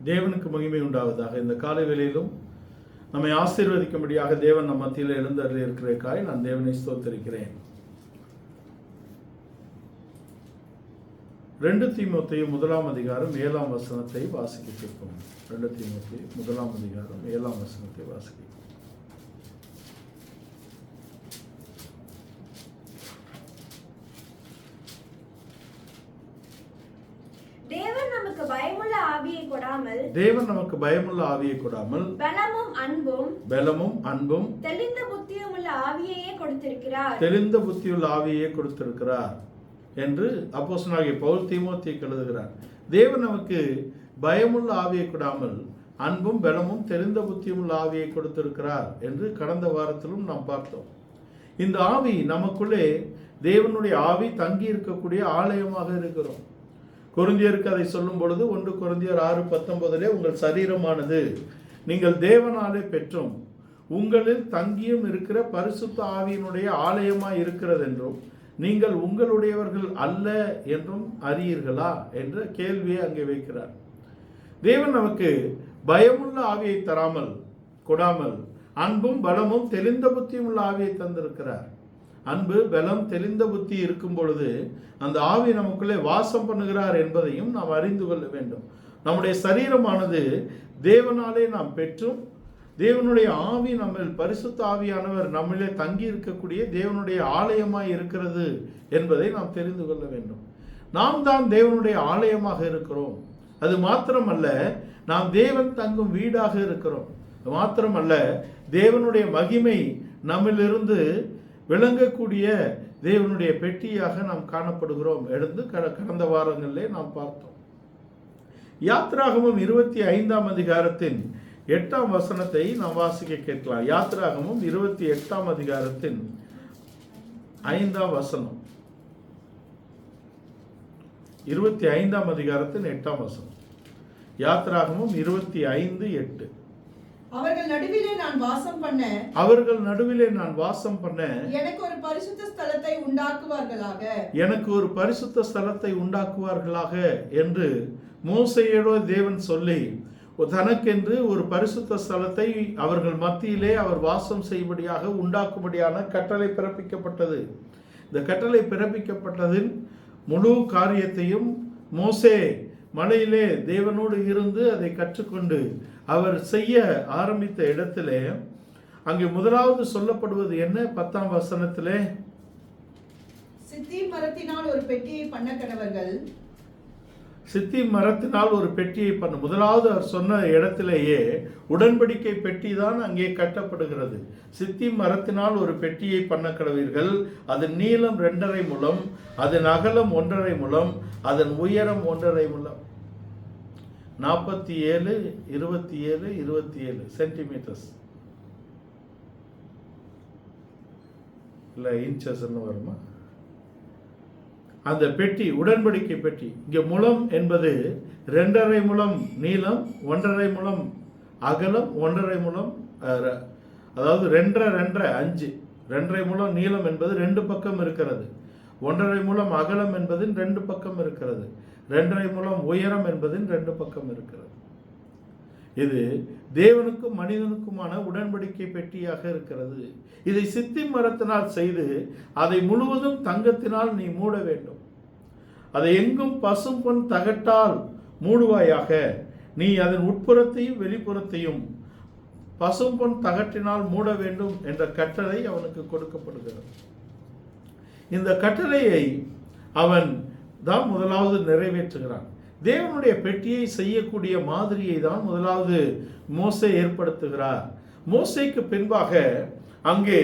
தேவனுக்கு மகிமை உண்டாவதாக. இந்த காலை வேளையிலும் நம்மை ஆசீர்வதிக்கும்படியாக தேவன் நம் மத்தியில் எழுந்தருளி இருக்கிறதுக்காய் நான் தேவனை ஸ்தோத்திரிக்கிறேன். 2 தீமோத்தேயு 1ஆம் அதிகாரம் 7ஆம் வசனத்தை வாசிக்கிட்டிருப்போம். 2 தீமோத்தேயு 1ஆம் அதிகாரம் 7ஆம் வசனத்தை வாசிக்க. தேவன் நமக்கு பயமுள்ள ஆவியை கொடாமல் பலமும் அன்பும் தெளிந்த புத்தியுமுள்ள ஆவியையே கொடுத்திருக்கிறார் என்று அப்போஸ்தலனாகிய பவுல் தீமோத்தேயுக்கு எழுதுகிறார். தேவன் நமக்கு பயமுள்ள ஆவியை கொடாமல் அன்பும் பலமும் தெளிந்த புத்தியுமுள்ள ஆவியை கொடுத்திருக்கிறார் என்று கடந்த வாரத்திலும் நாம் பார்த்தோம். இந்த ஆவி நமக்குள்ளே தேவனுடைய ஆவி தங்கி இருக்கக்கூடிய ஆலயமாக இருக்கிறோம். கொரிந்தியருக்கு அதை சொல்லும் பொழுது 1 கொரிந்தியர் 6:19 உங்கள் சரீரமானது நீங்கள் தேவனாலே பெற்றும் உங்களில் தங்கியும் இருக்கிற பரிசுத்த ஆவியினுடைய ஆலயமாய் இருக்கிறது என்றும் நீங்கள் உங்களுடையவர்கள் அல்ல என்றும் அறியீர்களா என்ற கேள்வியை அங்கே வைக்கிறார். தேவன் நமக்கு பயமுள்ள ஆவியை கொடாமல் அன்பும் பலமும் தெளிந்த புத்தியும் உள்ள ஆவியை தந்திருக்கிறார். அன்பு, பலம், தெளிந்த புத்தி இருக்கும் பொழுது அந்த ஆவி நமக்குள்ளே வாசம் பண்ணுகிறார் என்பதையும் நாம் அறிந்து கொள்ள வேண்டும். நம்முடைய சரீரமானது தேவனாலே நாம் பெற்றும் தேவனுடைய ஆவி நம்மில் பரிசுத்த ஆவியானவர் நம்மளே தங்கி இருக்கக்கூடிய தேவனுடைய ஆலயமாய் இருக்கிறது என்பதை நாம் தெரிந்து கொள்ள வேண்டும். நாம் தான் தேவனுடைய ஆலயமாக இருக்கிறோம். அது மாத்திரமல்ல, நாம் தேவன் தங்கும் வீடாக இருக்கிறோம். மாத்திரமல்ல, தேவனுடைய மகிமை நம்மிலிருந்து விளங்கக்கூடிய தேவனுடைய பெட்டியாக நாம் காணப்படுகிறோம் என்று கடந்த வாரங்களிலே நாம் பார்த்தோம். யாத்திராகமம் 25ஆம் அதிகாரத்தின் 8ஆம் வசனத்தை நாம் வாசிக்க கேட்கலாம். யாத்திராகமம் 28ஆம் அதிகாரத்தின் 5ஆம் வசனம். 25ஆம் அதிகாரத்தின் 8ஆம் வசனம். யாத்திராகமம் 25:8. அவர்கள் நடுவிலே நான் வாசம் பண்ண எனக்கு ஒரு பரிசுத்த ஸ்தலத்தை உண்டாக்குவார்களாக என்று மோசேயோடு தேவன் சொல்லி தனக்கென்று ஒரு பரிசுத்த ஸ்தலத்தை அவர்கள் மத்தியிலே அவர் வாசம் செய்யும்படியாக உண்டாக்கும்படியான கட்டளை பிறப்பிக்கப்பட்டது. இந்த கட்டளை பிறப்பிக்கப்பட்டதின் முழு காரியத்தையும் மோசே மலையிலே தேவனோடு இருந்து அதை கற்றுக்கொண்டு அவர் செய்ய ஆரம்பித்த இடத்திலே அங்கே முதலாவது சொல்லப்படுவது என்ன? 10ஆம் வசனத்திலே சித்தி மரத்தினால் ஒரு பெட்டியை பண்ண கடவர்கள். சித்தி மரத்தினால் ஒரு பெட்டியை பண்ண முதலாவது அவர் சொன்ன இடத்திலேயே உடன்படிக்கை பெட்டி தான் அங்கே கட்டப்படுகிறது. சித்தி மரத்தினால் ஒரு பெட்டியை பண்ண கடவீர்கள். அதன் நீளம் 2.5 முழம், அதன் அகலம் 1.5 முழம், அதன் உயரம் 1.5 முழம். 47, 27, 27 சென்டிமீட்டர்ஸ் இல்லை இன்ச்சஸ்ன்னு வருமா? அந்த பெட்டி உடன்படிக்கை பெட்டி. இங்கே முழம் என்பது 2.5 முழம் நீளம், 1.5 முழம் அகலம், 1.5 முழம், அதாவது 2.5 5 2.5 முழம் நீளம் என்பது 2 பக்கம் இருக்கிறது. 1.5 முழம் அகலம் என்பதின் 2 பக்கம் இருக்கிறது. 2.5 முழம் உயரம் என்பதின் 2 பக்கம் இருக்கிறது. இது தேவனுக்கும் மனிதனுக்குமான உடன்படிக்கை பெட்டியாக இருக்கிறது. இதை சித்தி மரத்தினால் செய்து அதை முழுவதும் தங்கத்தினால் நீ மூட வேண்டும். அதை எங்கும் பசும் பொன் தகட்டால் மூடுவாயாக. நீ அதன் உட்புறத்தையும் வெளிப்புறத்தையும் பசும் பொன் தகட்டினால் மூட வேண்டும் என்ற கட்டளை அவனுக்கு கொடுக்கப்படுகிறது. இந்த கட்டளையை அவன் தான் முதலாவது நிறைவேற்றுகிறான். தேவனுடைய பெட்டியை செய்யக்கூடிய மாதிரியை தான் முதலாவது மோசே ஏற்படுத்துகிறார். மோசேக்கு பின்பாக அங்கே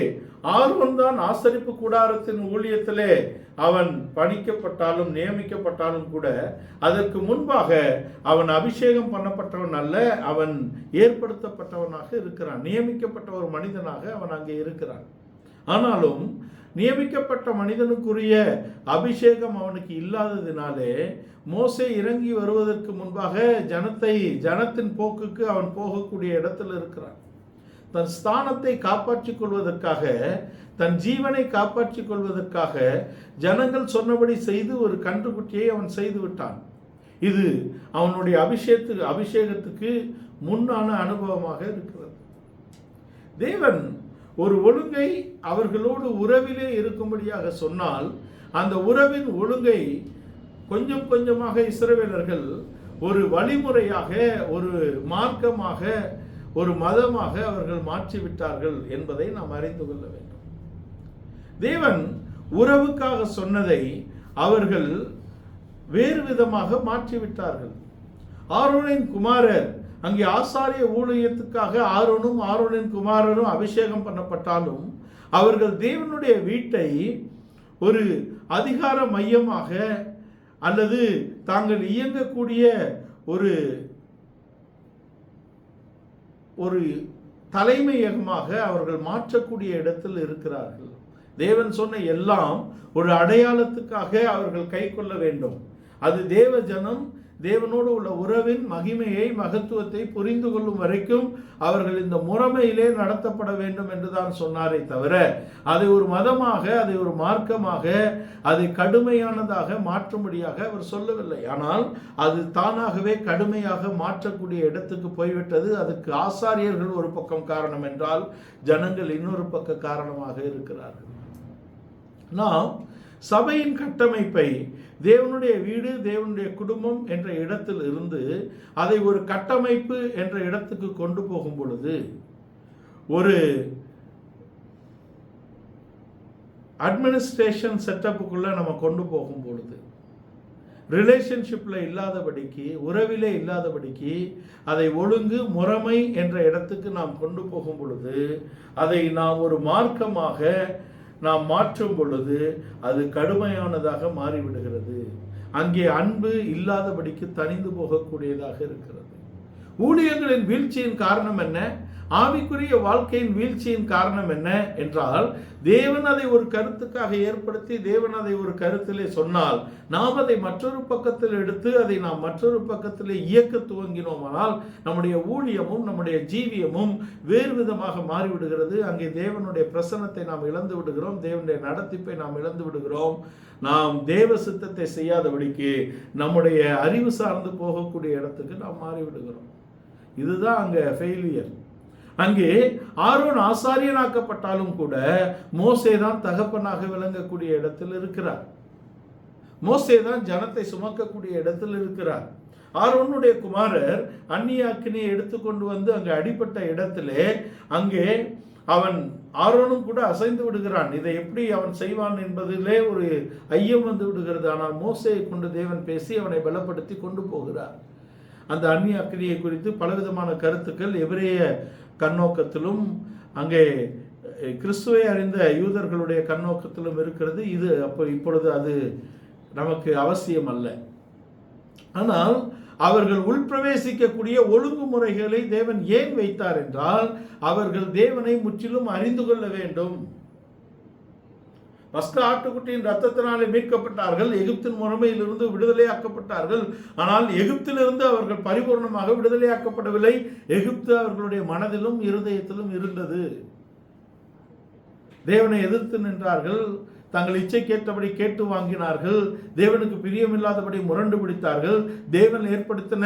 ஆரோன் தான் ஆசரிப்பு கூடாரத்தின் ஊழியத்திலே அவன் பணிக்கப்பட்டாலும் நியமிக்கப்பட்டாலும் கூட அதற்கு முன்பாக அவன் அபிஷேகம் பண்ணப்பட்டவன் அல்ல, அவன் ஏற்படுத்தப்பட்டவனாக இருக்கிறான். நியமிக்கப்பட்ட ஒரு மனிதனாக அவன் அங்கே இருக்கிறான். ஆனாலும் நியமிக்கப்பட்ட மனிதனுக்குரிய அபிஷேகம் அவனுக்கு இல்லாததினாலே மோசே இறங்கி வருவதற்கு முன்பாக ஜனத்தின் போக்குக்கு அவன் போகக்கூடிய இடத்துல இருக்கிறான். தன் ஸ்தானத்தை காப்பாற்றிக் கொள்வதற்காக, தன் ஜீவனை காப்பாற்றிக் கொள்வதற்காக ஜனங்கள் சொன்னபடி செய்து ஒரு கன்றுக்குட்டியை அவன் செய்து விட்டான். இது அவனுடைய அபிஷேகத்துக்கு முன்னான அனுபவமாக இருக்கிறது. தேவன் ஒரு ஒழுங்கை அவர்களோடு உறவிலே இருக்கும்படியாக சொன்னால், அந்த உறவின் ஒழுங்கை கொஞ்சம் கொஞ்சமாக இஸ்ரவேலர்கள் ஒரு வழிமுறையாக, ஒரு மார்க்கமாக, ஒரு மதமாக அவர்கள் மாற்றிவிட்டார்கள் என்பதை நாம் அறிந்து கொள்ள வேண்டும். தேவன் உறவுக்காக சொன்னதை அவர்கள் வேறு விதமாக மாற்றிவிட்டார்கள். ஆரோனின் குமாரர், அங்கே ஆசாரிய ஊழியத்துக்காக ஆரோனின் குமாரரும் அபிஷேகம் பண்ணப்பட்டாலும் அவர்கள் தேவனுடைய வீட்டை ஒரு அதிகார மையமாக அல்லது தாங்கள் இயங்கக்கூடிய ஒரு தலைமையகமாக அவர்கள் மாற்றக்கூடிய இடத்தில் இருக்கிறார்கள். தேவன் சொன்ன எல்லாம் ஒரு அடையாளத்துக்காக அவர்கள் கை கொள்ள வேண்டும். அது தேவ ஜனம் தேவனோடு உள்ள உறவின் மகிமையை, மகத்துவத்தை புரிந்து கொள்ளும் வரைக்கும் அவர்கள் இந்த முறைமையிலே நடத்தப்பட வேண்டும் என்றுதான் சொன்னாரே தவிர, அதை ஒரு மதமாக, அதை ஒரு மார்க்கமாக, அதை கடுமையானதாக மாற்றும்படியாக அவர் சொல்லவில்லை. ஆனால் அது தானாகவே கடுமையாக மாற்றக்கூடிய இடத்துக்கு போய்விட்டது. அதுக்கு ஆசாரியர்கள் ஒரு பக்கம் காரணம் என்றால், ஜனங்கள் இன்னொரு பக்க காரணமாக இருக்கிறார்கள். நாம் சபையின் கட்டமைப்பை தேவனுடைய வீடு, தேவனுடைய குடும்பம் என்ற இடத்தில் இருந்து அதை ஒரு கட்டமைப்பு என்ற இடத்துக்கு கொண்டு போகும் பொழுது, ஒரு அட்மினிஸ்ட்ரேஷன் செட்டப்புக்குள்ள நம்ம கொண்டு போகும் பொழுது, ரிலேஷன்ஷிப்ல இல்லாதபடிக்கு, உறவிலே இல்லாதபடிக்கு, அதை ஒழுங்கு முறைமை என்ற இடத்துக்கு நாம் கொண்டு போகும் பொழுது, அதை நாம் ஒரு மார்க்கமாக நாம் மாற்றும் பொழுது அது கடுமையானதாக மாறிவிடுகிறது. அங்கே அன்பு இல்லாதபடிக்கு தனிந்து போகக்கூடியதாக இருக்கிறது. ஊழியர்களின் வீழ்ச்சியின் காரணம் என்ன? ஆவிக்குரிய வாழ்க்கையின் வீழ்ச்சியின் காரணம் என்ன என்றால், தேவன் அதை ஒரு கருத்துக்காக ஏற்படுத்தி, தேவன் அதை ஒரு கருத்திலே சொன்னால், நாம் அதை மற்றொரு பக்கத்தில் எடுத்து அதை நாம் மற்றொரு பக்கத்திலே இயக்க துவங்கினோமானால் நம்முடைய ஊழியமும் நம்முடைய ஜீவியமும் வேறு விதமாக மாறிவிடுகிறது. அங்கே தேவனுடைய பிரசன்னத்தை நாம் இழந்து விடுகிறோம், தேவனுடைய நடத்திப்பை நாம் இழந்து விடுகிறோம். நாம் தேவ சித்தத்தை செய்யாதபடிக்கு நம்முடைய அறிவு சார்ந்து போகக்கூடிய இடத்துக்கு நாம் மாறிவிடுகிறோம். இதுதான் அங்கே ஃபெயிலியர். அங்கே ஆரோன் ஆசாரியனாக்கப்பட்டாலும் கூட மோசே தான் தகப்பனாக விளங்கக்கூடிய இடத்தில் இருக்கிறார். மோசே தான் ஜனத்தை சுமக்கக்கூடிய இடத்தில் இருக்கிறார். ஆரோனுடைய குமாரர் அந்நிய அக்கினியை எடுத்துக்கொண்டு வந்து அங்கே அடிப்பட்ட இடத்திலே அங்கே அவன் ஆரோனும் கூட அசைந்து விடுகிறான். இதை எப்படி அவன் செய்வான் என்பதிலே ஒரு ஐயம் வந்து விடுகிறது. ஆனால் மோசேயை கொண்டு தேவன் பேசி அவனை பலப்படுத்தி கொண்டு போகிறார். அந்த அந்நிய அக்கினியை குறித்து பலவிதமான கருத்துக்கள் எபிரேய கண்ணோக்கத்திலும் அங்கே கிறிஸ்துவை அறிந்த யூதர்களுடைய கண்ணோக்கத்திலும் இருக்கிறது. இது இப்பொழுது அது நமக்கு அவசியம் அல்ல. ஆனால் அவர்கள் உள்பிரவேசிக்கக்கூடிய ஒழுங்குமுறைகளை தேவன் ஏன் வைத்தார் என்றால், அவர்கள் தேவனை முற்றிலும் அறிந்து கொள்ள வேண்டும். பஸ்கா ஆட்டுக்குட்டியின் ரத்தத்தினாலே மீட்கப்பட்டார்கள், எகிப்தின் முறைமையிலிருந்து விடுதலையாக்கப்பட்டார்கள். ஆனால் எகிப்திலிருந்து அவர்கள் பரிபூர்ணமாக விடுதலையாக்கப்படவில்லை. எகிப்து அவர்களுடைய மனதிலும் இருதயத்திலும் இருந்தது. தேவனை எதிர்த்து நின்றார்கள், தங்கள் இச்சைக்கேற்றபடி கேட்டு வாங்கினார்கள், தேவனுக்கு பிரியமில்லாதபடி முரண்டு பிடித்தார்கள். தேவன் ஏற்படுத்தின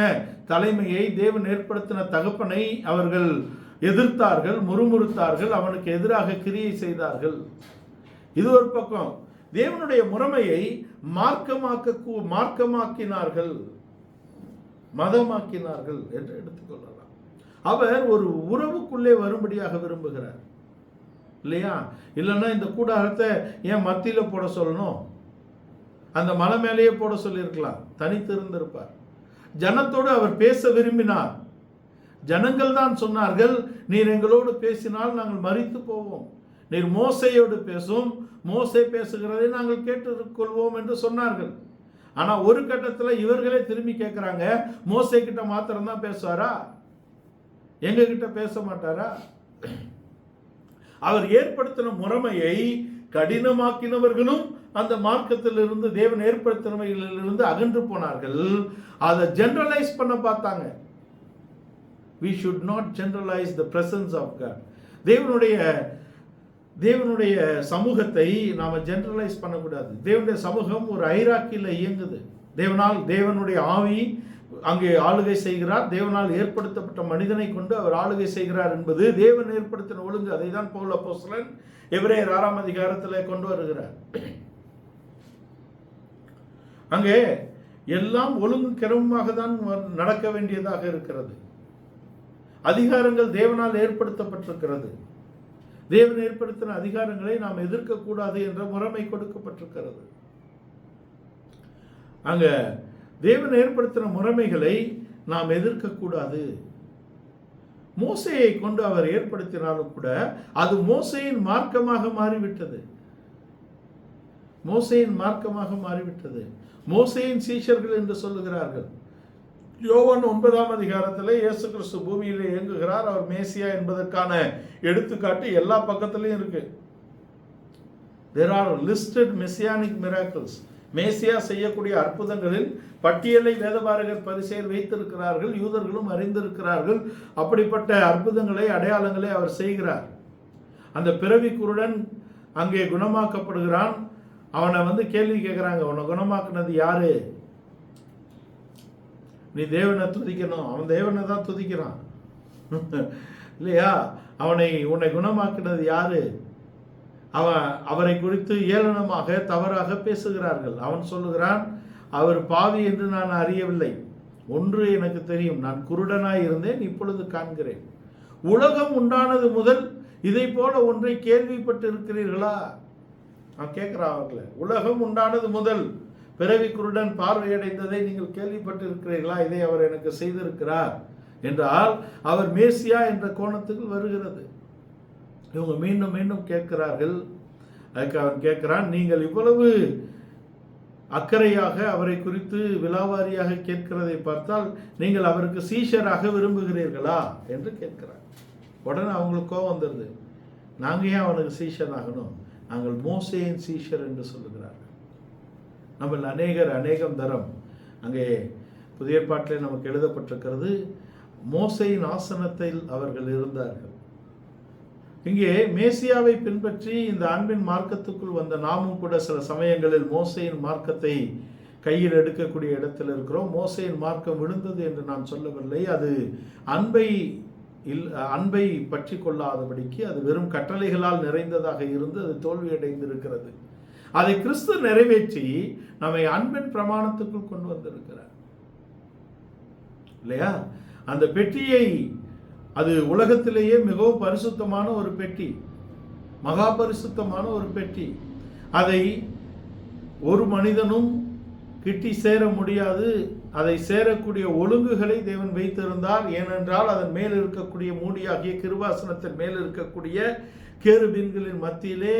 தலைமையை, தேவன் ஏற்படுத்தின தகப்பனை அவர்கள் எதிர்த்தார்கள், முறுமுறுத்தார்கள், அவனுக்கு எதிராக கிரியை செய்தார்கள். இது ஒரு பக்கம். தேவனுடைய முறைமையை மார்க்கமாக்கினார்கள், மதமாக்கினார்கள் என்று எடுத்துக்கொள்ளலாம். அவர் ஒரு உறவுக்குள்ளே வரும்படியாக விரும்புகிறார் இல்லையா? இல்லைன்னா இந்த கூடாரத்தை ஏன் மத்தியில போட சொல்லணும்? அந்த மலை மேலேயே போட சொல்லியிருக்கலாம், தனித்து இருந்திருப்பார். ஜனத்தோடு அவர் பேச விரும்பினார். ஜனங்கள் தான் சொன்னார்கள், நீர் எங்களோடு பேசினால் நாங்கள் மரித்து போவோம், நீர் மோசையோடு பேசும், மோசே பேசுகிறதை நாங்கள் கேட்டுக்கொள்வோம் என்று சொன்னார்கள். ஆனால் ஒரு கட்டத்தில் இவர்களே திரும்பி கேட்குறாங்க, மோசே கிட்ட மாத்திரம்தான் பேசுவாரா, எங்க கிட்ட பேச மாட்டாரா? அவர் ஏற்படுத்தின முறைமையை கடினமாக்கினவர்களும் அந்த மார்க்கத்திலிருந்து, தேவன் ஏற்படுத்தினவைகளிலிருந்து அகன்று போனார்கள். அதை ஜெனரலைஸ் பண்ண பார்த்தாங்க. We should not generalize the presence of God. தேவனுடைய சமூகத்தை நாம ஜெனரலைஸ் பண்ணக்கூடாது. தேவனுடைய சமூகம் ஒரு ஐராக்கியில் இயங்குது. தேவனுடைய ஆவி அங்கே ஆளுகை செய்கிறார். தேவனால் ஏற்படுத்தப்பட்ட மனிதனை கொண்டு அவர் ஆளுகை செய்கிறார் என்பது தேவன் ஏற்படுத்தின ஒழுங்கு. அதை தான் பவுல் அப்போஸ்தலன் எபிரேயர் 6ஆம் அதிகாரத்தில் கொண்டு வருகிறார். அங்கே எல்லாம் ஒழுங்கு கிரமமாக தான் நடக்க வேண்டியதாக இருக்கிறது. அதிகாரங்கள் தேவனால் ஏற்படுத்தப்பட்டிருக்கிறது. தேவன் ஏற்படுத்தின அதிகாரங்களை நாம் எதிர்க்கக்கூடாது என்ற முறைமை கொடுக்கப்பட்டிருக்கிறது. அங்க தேவன் ஏற்படுத்தின முறைமைகளை நாம் எதிர்க்கக்கூடாது. மோசேயை கொண்டு அவர் ஏற்படுத்தினாலும் கூட அது மோசேயின் மார்க்கமாக மாறிவிட்டது. மோசேயின் மார்க்கமாக மாறிவிட்டது. மோசேயின் சீஷர்கள் என்று சொல்லுகிறார்கள். யோவான் 9ஆம் அதிகாரத்தில் இயேசு கிறிஸ்து பூமியிலே இயங்குகிறார். அவர் மேசியா என்பதற்கான எடுத்துக்காட்டு எல்லா பக்கத்திலையும் இருக்கு. There are listed messianic miracles. மேசியா செய்யக்கூடிய அற்புதங்களில் பட்டியலை வேதபாரகர் பரிசேயர் வைத்திருக்கிறார்கள். யூதர்களும் அறிந்திருக்கிறார்கள். அப்படிப்பட்ட அற்புதங்களை அடையாளங்களை அவர் செய்கிறார். அந்த பிறவி குருடன் அங்கே குணமாக்கப்படுகிறான். அவனை கேள்வி கேட்குறாங்க, அவனை குணமாக்குனது யாரு? நீ தேவனை துதிக்கணும். அவன் தேவனை தான் துதிக்கிறான் இல்லையா? உன்னை குணமாக்கினது யாரு? அவரை குறித்து ஏளனமாக தவறாக பேசுகிறார்கள். அவன் சொல்லுகிறான், அவர் பாவி என்று நான் அறியவில்லை. ஒன்று எனக்கு தெரியும், நான் குருடனாய் இருந்தேன், இப்பொழுது காண்கிறேன். உலகம் உண்டானது முதல் இதை போல ஒன்றை கேள்விப்பட்டு இருக்கிறீர்களா? நான் கேட்கிறேன் அவர்கள, உலகம் உண்டானது முதல் பிறவி குருடன் பார்வையடைந்ததை நீங்கள் கேள்விப்பட்டு இருக்கிறீர்களா? இதை அவர் எனக்கு செய்திருக்கிறார் என்றால் அவர் மேசியா என்ற கோணத்துக்கு வருகிறது. இவங்க மீண்டும் மீண்டும் கேட்கிறார்கள். அதுக்கு அவன் கேட்கிறான், நீங்கள் இவ்வளவு அக்கறையாக அவரை குறித்து விலாவாரியாக கேட்கிறதை பார்த்தால் நீங்கள் அவருக்கு சீஷராக விரும்புகிறீர்களா என்று கேட்கிறார். உடனே அவங்களுக்கு கோபம் வந்துடுது. நாங்கள் ஏன் அவனுக்கு சீஷன் ஆகணும்? நாங்கள் மோசேயின் சீஷர் என்று சொல்லுகிறார்கள். நம்ம அநேகம் தரம் அங்கே புதிய ஏற்பாட்டிலே நமக்கு எழுதப்பட்டிருக்கிறது, மோசேயின் ஆசனத்தில் அவர்கள் இருந்தார்கள். இங்கே மேசியாவை பின்பற்றி இந்த அன்பின் மார்க்கத்துக்குள் வந்த நாமும் கூட சில சமயங்களில் மோசேயின் மார்க்கத்தை கையில் எடுக்கக்கூடிய இடத்தில் இருக்கிறோம். மோசேயின் மார்க்கம் விழுந்தது என்று நான் சொல்லவில்லை. அது அன்பை பற்றி கொள்ளாதபடிக்கு அது வெறும் கட்டளைகளால் நிறைந்ததாக இருந்து அது தோல்வியடைந்திருக்கிறது. அதை கிறிஸ்து நிறைவேற்றி நம்மை அன்பின் பிரமாணத்துக்குள் கொண்டு வந்திருக்கிறார் இல்லையா? அந்த பெட்டியை, அது உலகத்திலேயே மிகவும் பரிசுத்தமான ஒரு பெட்டி, மகா பரிசுத்தமான ஒரு பெட்டி. அதை ஒரு மனிதனும் கிட்டி சேர முடியாது. அதை சேரக்கூடிய ஒழுங்குகளை தேவன் வைத்திருந்தார். ஏனென்றால் அதன் மேல் இருக்கக்கூடிய மூடியாகிய கிருபாசனத்தின் மேல் இருக்கக்கூடிய கேருபீன்களின் மத்தியிலே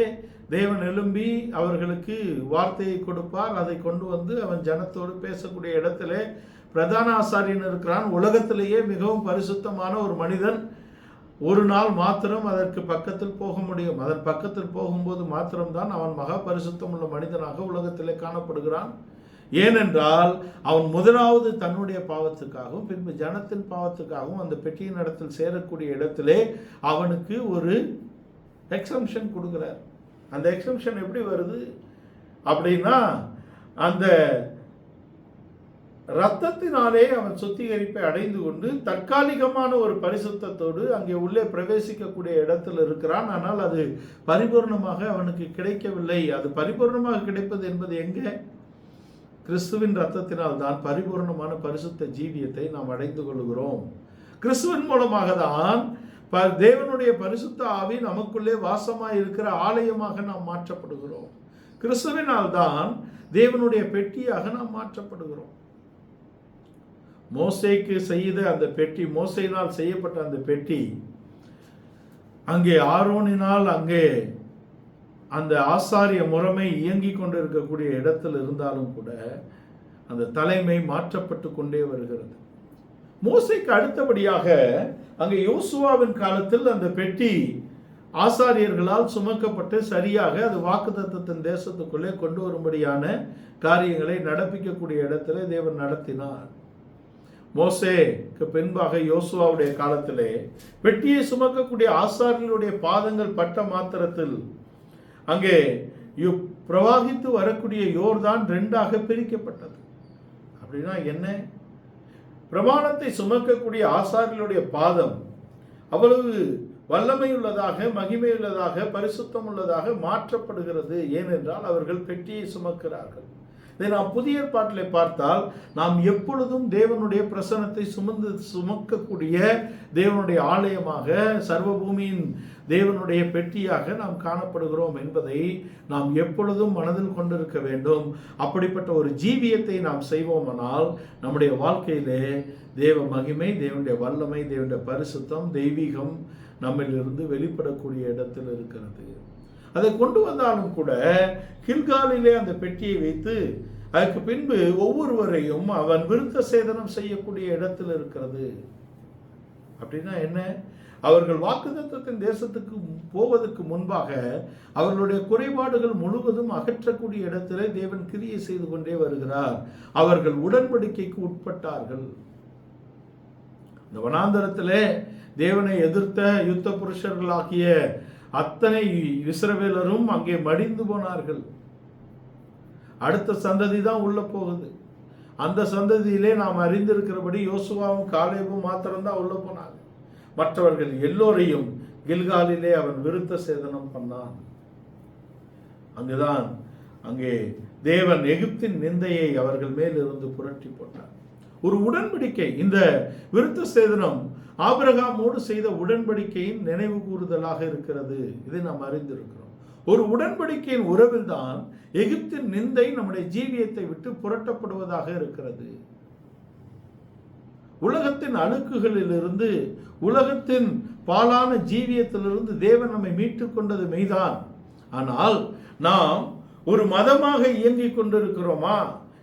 தேவன் எழும்பி அவர்களுக்கு வார்த்தையை கொடுப்பார். அதை கொண்டு வந்து அவன் ஜனத்தோடு பேசக்கூடிய இடத்திலே பிரதான ஆசாரியன் இருக்கிறான். உலகத்திலேயே மிகவும் பரிசுத்தமான ஒரு மனிதன் ஒரு நாள் மாத்திரம் அதற்கு பக்கத்தில் போக முடியும். அதன் பக்கத்தில் போகும்போது மாத்திரம்தான் அவன் மகா பரிசுத்தம் உள்ள மனிதனாக உலகத்திலே காணப்படுகிறான். ஏனென்றால் அவன் முதலாவது தன்னுடைய பாவத்துக்காகவும் பின்பு ஜனத்தின் பாவத்துக்காகவும் அந்த பெட்டியின் இடத்தில் சேரக்கூடிய இடத்திலே அவனுக்கு ஒரு எக்ஸம்ஷன் கொடுக்கிறார். அந்த எக்ஸம்ஷன் எப்படி வருது அப்படின்னா, அந்த இரத்தத்தினாலே அவன் சுத்திகரிப்பை அடைந்து கொண்டு தற்காலிகமான ஒரு பரிசுத்தத்தோடு அங்கே உள்ளே பிரவேசிக்கக்கூடிய இடத்தில் இருக்கிறான். ஆனால் அது பரிபூர்ணமாக அவனுக்கு கிடைக்கவில்லை. அது பரிபூர்ணமாக கிடைப்பது என்பது எங்கே? கிறிஸ்துவின் இரத்தத்தினால் தான் பரிபூர்ணமான பரிசுத்த ஜீவியத்தை நாம் அடைந்து கொள்கிறோம். கிறிஸ்துவின் மூலமாக தான் தேவனுடைய பரிசுத்த ஆவி நமக்குள்ளே வாசமாய் இருக்கிற ஆலயமாக நாம் மாற்றப்படுகிறோம். கிறிஸ்துவினால் தான் தேவனுடைய பெட்டியாக நாம் மாற்றப்படுகிறோம். மோசேக்கு செய்த அந்த பெட்டி, மோசேயினால் செய்யப்பட்ட அந்த பெட்டி அங்கே ஆரோனினால் அங்கே அந்த ஆசாரிய முறைமை இயங்கிக் கொண்டிருக்கக்கூடிய இடத்தில் இருந்தாலும் கூட அந்த தலைமை மாற்றப்பட்டு கொண்டே வருகிறது. மோசேக்கு அடுத்தபடியாக அங்கே யோசுவாவின் காலத்தில் அந்த பெட்டி ஆசாரியர்களால் சுமக்கப்பட்டு சரியாக அது வாக்குத்தத்தத்தின் தேசத்துக்குள்ளே கொண்டு வரும்படியான காரியங்களை நடப்பிக்கக்கூடிய இடத்திலே தேவன் நடத்தினார். மோசேக்கு பின்பாக யோசுவாவுடைய காலத்திலே பெட்டியை சுமக்கக்கூடிய ஆசாரியர்களுடைய பாதங்கள் பட்ட மாத்திரத்தில் அங்கே பிரவாகித்து வரக்கூடிய யோர்தான் 2ஆக பிரிக்கப்பட்டது. அப்படின்னா என்ன? பிரமாணத்தை சுமக்கக்கூடிய ஆசாரியர்களுடைய பாதம் அவ்வளவு வல்லமையுள்ளதாக, மகிமையுள்ளதாக, பரிசுத்தம் உள்ளதாக மாற்றப்படுகிறது. ஏனென்றால் அவர்கள் பெட்டியை சுமக்கிறார்கள். இதை நாம் புதிய ஏற்பாட்டிலே பார்த்தால் நாம் எப்பொழுதும் தேவனுடைய பிரசன்னத்தை சுமக்கக்கூடிய தேவனுடைய ஆலயமாக, சர்வபூமியின் தேவனுடைய பெட்டியாக நாம் காணப்படுகிறோம் என்பதை நாம் எப்பொழுதும் மனதில் கொண்டிருக்க வேண்டும். அப்படிப்பட்ட ஒரு ஜீவியத்தை நாம் செய்வோமானால் நம்முடைய வாழ்க்கையிலே தேவ மகிமை, தேவனுடைய வல்லமை, தேவனுடைய பரிசுத்தம், தெய்வீகம் நம்மிலிருந்து வெளிப்படக்கூடிய இடத்தில் இருக்கிறது. அதை கொண்டு வந்தாலும் கூட கில்காலிலே அந்த பெட்டியை வைத்து அதுக்கு பின்பு ஒவ்வொருவரையும் அவன் விருத்த சேதனம் செய்யக்கூடிய இடத்தில் இருக்கிறது. அப்படின்னா என்ன? அவர்கள் வாக்குத்தத்தத்தின் தேசத்துக்கு போவதற்கு முன்பாக அவர்களுடைய குறைபாடுகள் முழுவதும் அகற்றக்கூடிய இடத்திலே தேவன் கிரியை செய்து கொண்டே வருகிறார். அவர்கள் உடன்படிக்கைக்கு உட்பட்டார்கள். இந்த வனாந்தரத்திலே தேவனை எதிர்த்த யுத்த புருஷர்களாகிய அத்தனை இஸ்ரவேலரும் அங்கே மடிந்து போனார்கள். அடுத்த சந்ததி தான் உள்ள போகுது. அந்த சந்ததியிலே நாம் அறிந்திருக்கிறபடி யோசுவாவும் காலேபும் மாத்திரம்தான் உள்ள போனாங்க. மற்றவர்கள் எல்லோரையும் கில்காலிலே அவன் விருத்த சேதனம் பண்ணான். அங்கே தேவன் எகிப்தின் நிந்தையை அவர்கள் மேல் இருந்து புரட்டி போட்டார். ஒரு உடன்படிக்கை. இந்த விருத்த சேதனம் ஆபிரகாமோடு செய்த உடன்படிக்கையின் நினைவு கூறுதலாக இருக்கிறது. இதை நாம் அறிந்திருக்கிறோம். ஒரு உடன்படிக்கையின் உறவில் தான் எகிப்தின் நிந்தை நம்முடைய ஜீவியத்தை விட்டு புரட்டப்படுவதாக இருக்கிறது. உலகத்தின் அழுக்குகளிலிருந்து, உலகத்தின் பாலான ஜீவியத்திலிருந்து தேவன் நம்மை மீட்டுக் கொண்டது மெய்தான். ஆனால் நாம் ஒரு மதமாக இயங்கிக் கொண்டிருக்கிறோமா?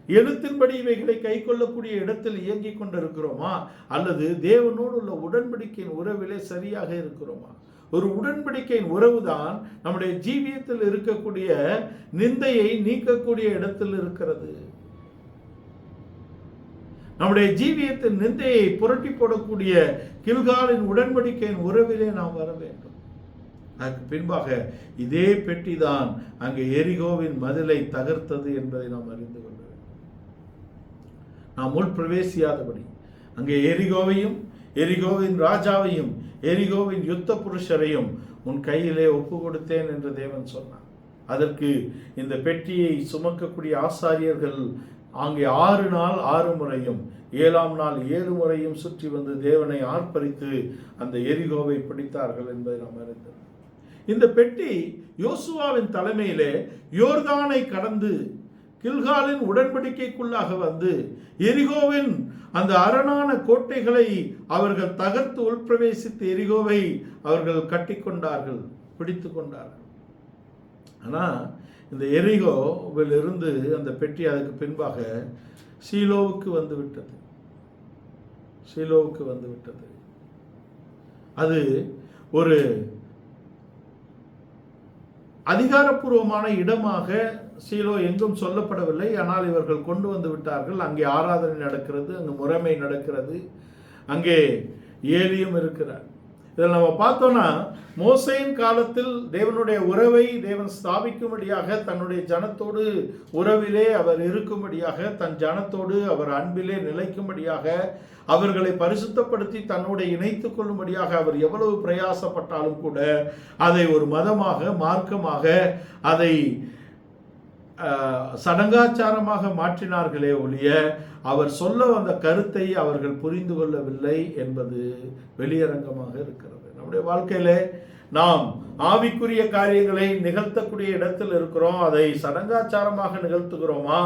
எழுத்தின்படி இவைகளை கை கொள்ளக்கூடிய இடத்தில் இயங்கிக் கொண்டிருக்கிறோமா? அல்லது தேவனோடு உள்ள உடன்படிக்கையின் உறவிலே சரியாக இருக்கிறோமா? ஒரு உடன்படிக்கையின் உறவுதான் நம்முடைய ஜீவியத்தில் இருக்கக்கூடிய நிந்தையை நீக்கக்கூடிய இடத்தில் இருக்கிறது. நம்முடைய ஜீவியத்தின் நிந்தையை புரட்டி போடக்கூடிய கில்காலின் உடன்படிக்கையின் உறவிலே நாம் வர வேண்டும். அதற்கு பின்பாக இதே பெட்டி தான் அங்கே எரிகோவின் மதிலை தகர்த்தது என்பதை நாம் அறிந்து கொள்ள வேண்டும். நாம் உள் பிரவேசியாதபடி அங்கே எரிகோவையும், எரிகோவின் ராஜாவையும், எரிகோவின் யுத்த புருஷரையும் உன் கையிலே ஒப்பு கொடுத்தேன் என்று தேவன் சொன்னார். அதற்கு இந்த பெட்டியை சுமக்கக்கூடிய ஆசாரியர்கள் அங்கே 6 நாள் 6 முறையும் 7ஆம் நாள் 7 முறையும் சுற்றி வந்து தேவனை ஆர்ப்பரித்து அந்த எரிகோவை பிடித்தார்கள் என்பதை நாம் அறிந்தோம். இந்த பெட்டி யோசுவாவின் தலைமையிலே யோர்தானை கடந்து கில்காலின் உடன்படிக்கைக்குள்ளாக வந்து எரிகோவின் அந்த அரணான கோட்டைகளை அவர்கள் தகர்த்து உள்பிரவேசித்து எரிகோவை அவர்கள் கட்டி கொண்டார்கள், பிடித்து கொண்டார்கள். ஆனால் இந்த எரிகோவில் இருந்து அந்த பெட்டி அதுக்கு பின்பாக சீலோவுக்கு வந்து விட்டது. சீலோவுக்கு வந்து விட்டது. அது ஒரு அதிகாரப்பூர்வமான இடமாக சீலோ எங்கும் சொல்லப்படவில்லை. ஆனால் இவர்கள் கொண்டு வந்து விட்டார்கள். அங்கே ஆராதனை நடக்கிறது, அங்கே முறைமை நடக்கிறது, அங்கே ஏலியும் இருக்கிறார். இதில் நம்ம பார்த்தோம்னா மோசேயின் காலத்தில் தேவனுடைய உறவை தேவன் ஸ்தாபிக்கும்படியாக, தன்னுடைய ஜனத்தோடு உறவிலே அவர் இருக்கும்படியாக, தன் ஜனத்தோடு அவர் அன்பிலே நிலைக்கும்படியாக, அவர்களை பரிசுத்தப்படுத்தி தன்னோடு இணைத்துக் கொள்ளும்படியாக அவர் எவ்வளவு பிரயாசப்பட்டாலும் கூட அதை ஒரு மதமாக, மார்க்கமாக, அதை சடங்காச்சாரமாக மாற்றினார்களே ஒழிய அவர் சொல்ல வந்த கருத்தை அவர்கள் புரிந்து கொள்ளவில்லை என்பது வெளியரங்கமாக இருக்கிறது. நம்முடைய வாழ்க்கையிலே நாம் ஆவிக்குரிய காரியங்களை நிகழ்த்தக்கூடிய இடத்தில் இருக்கிறோம். அதை சடங்காச்சாரமாக நிகழ்த்துகிறோமா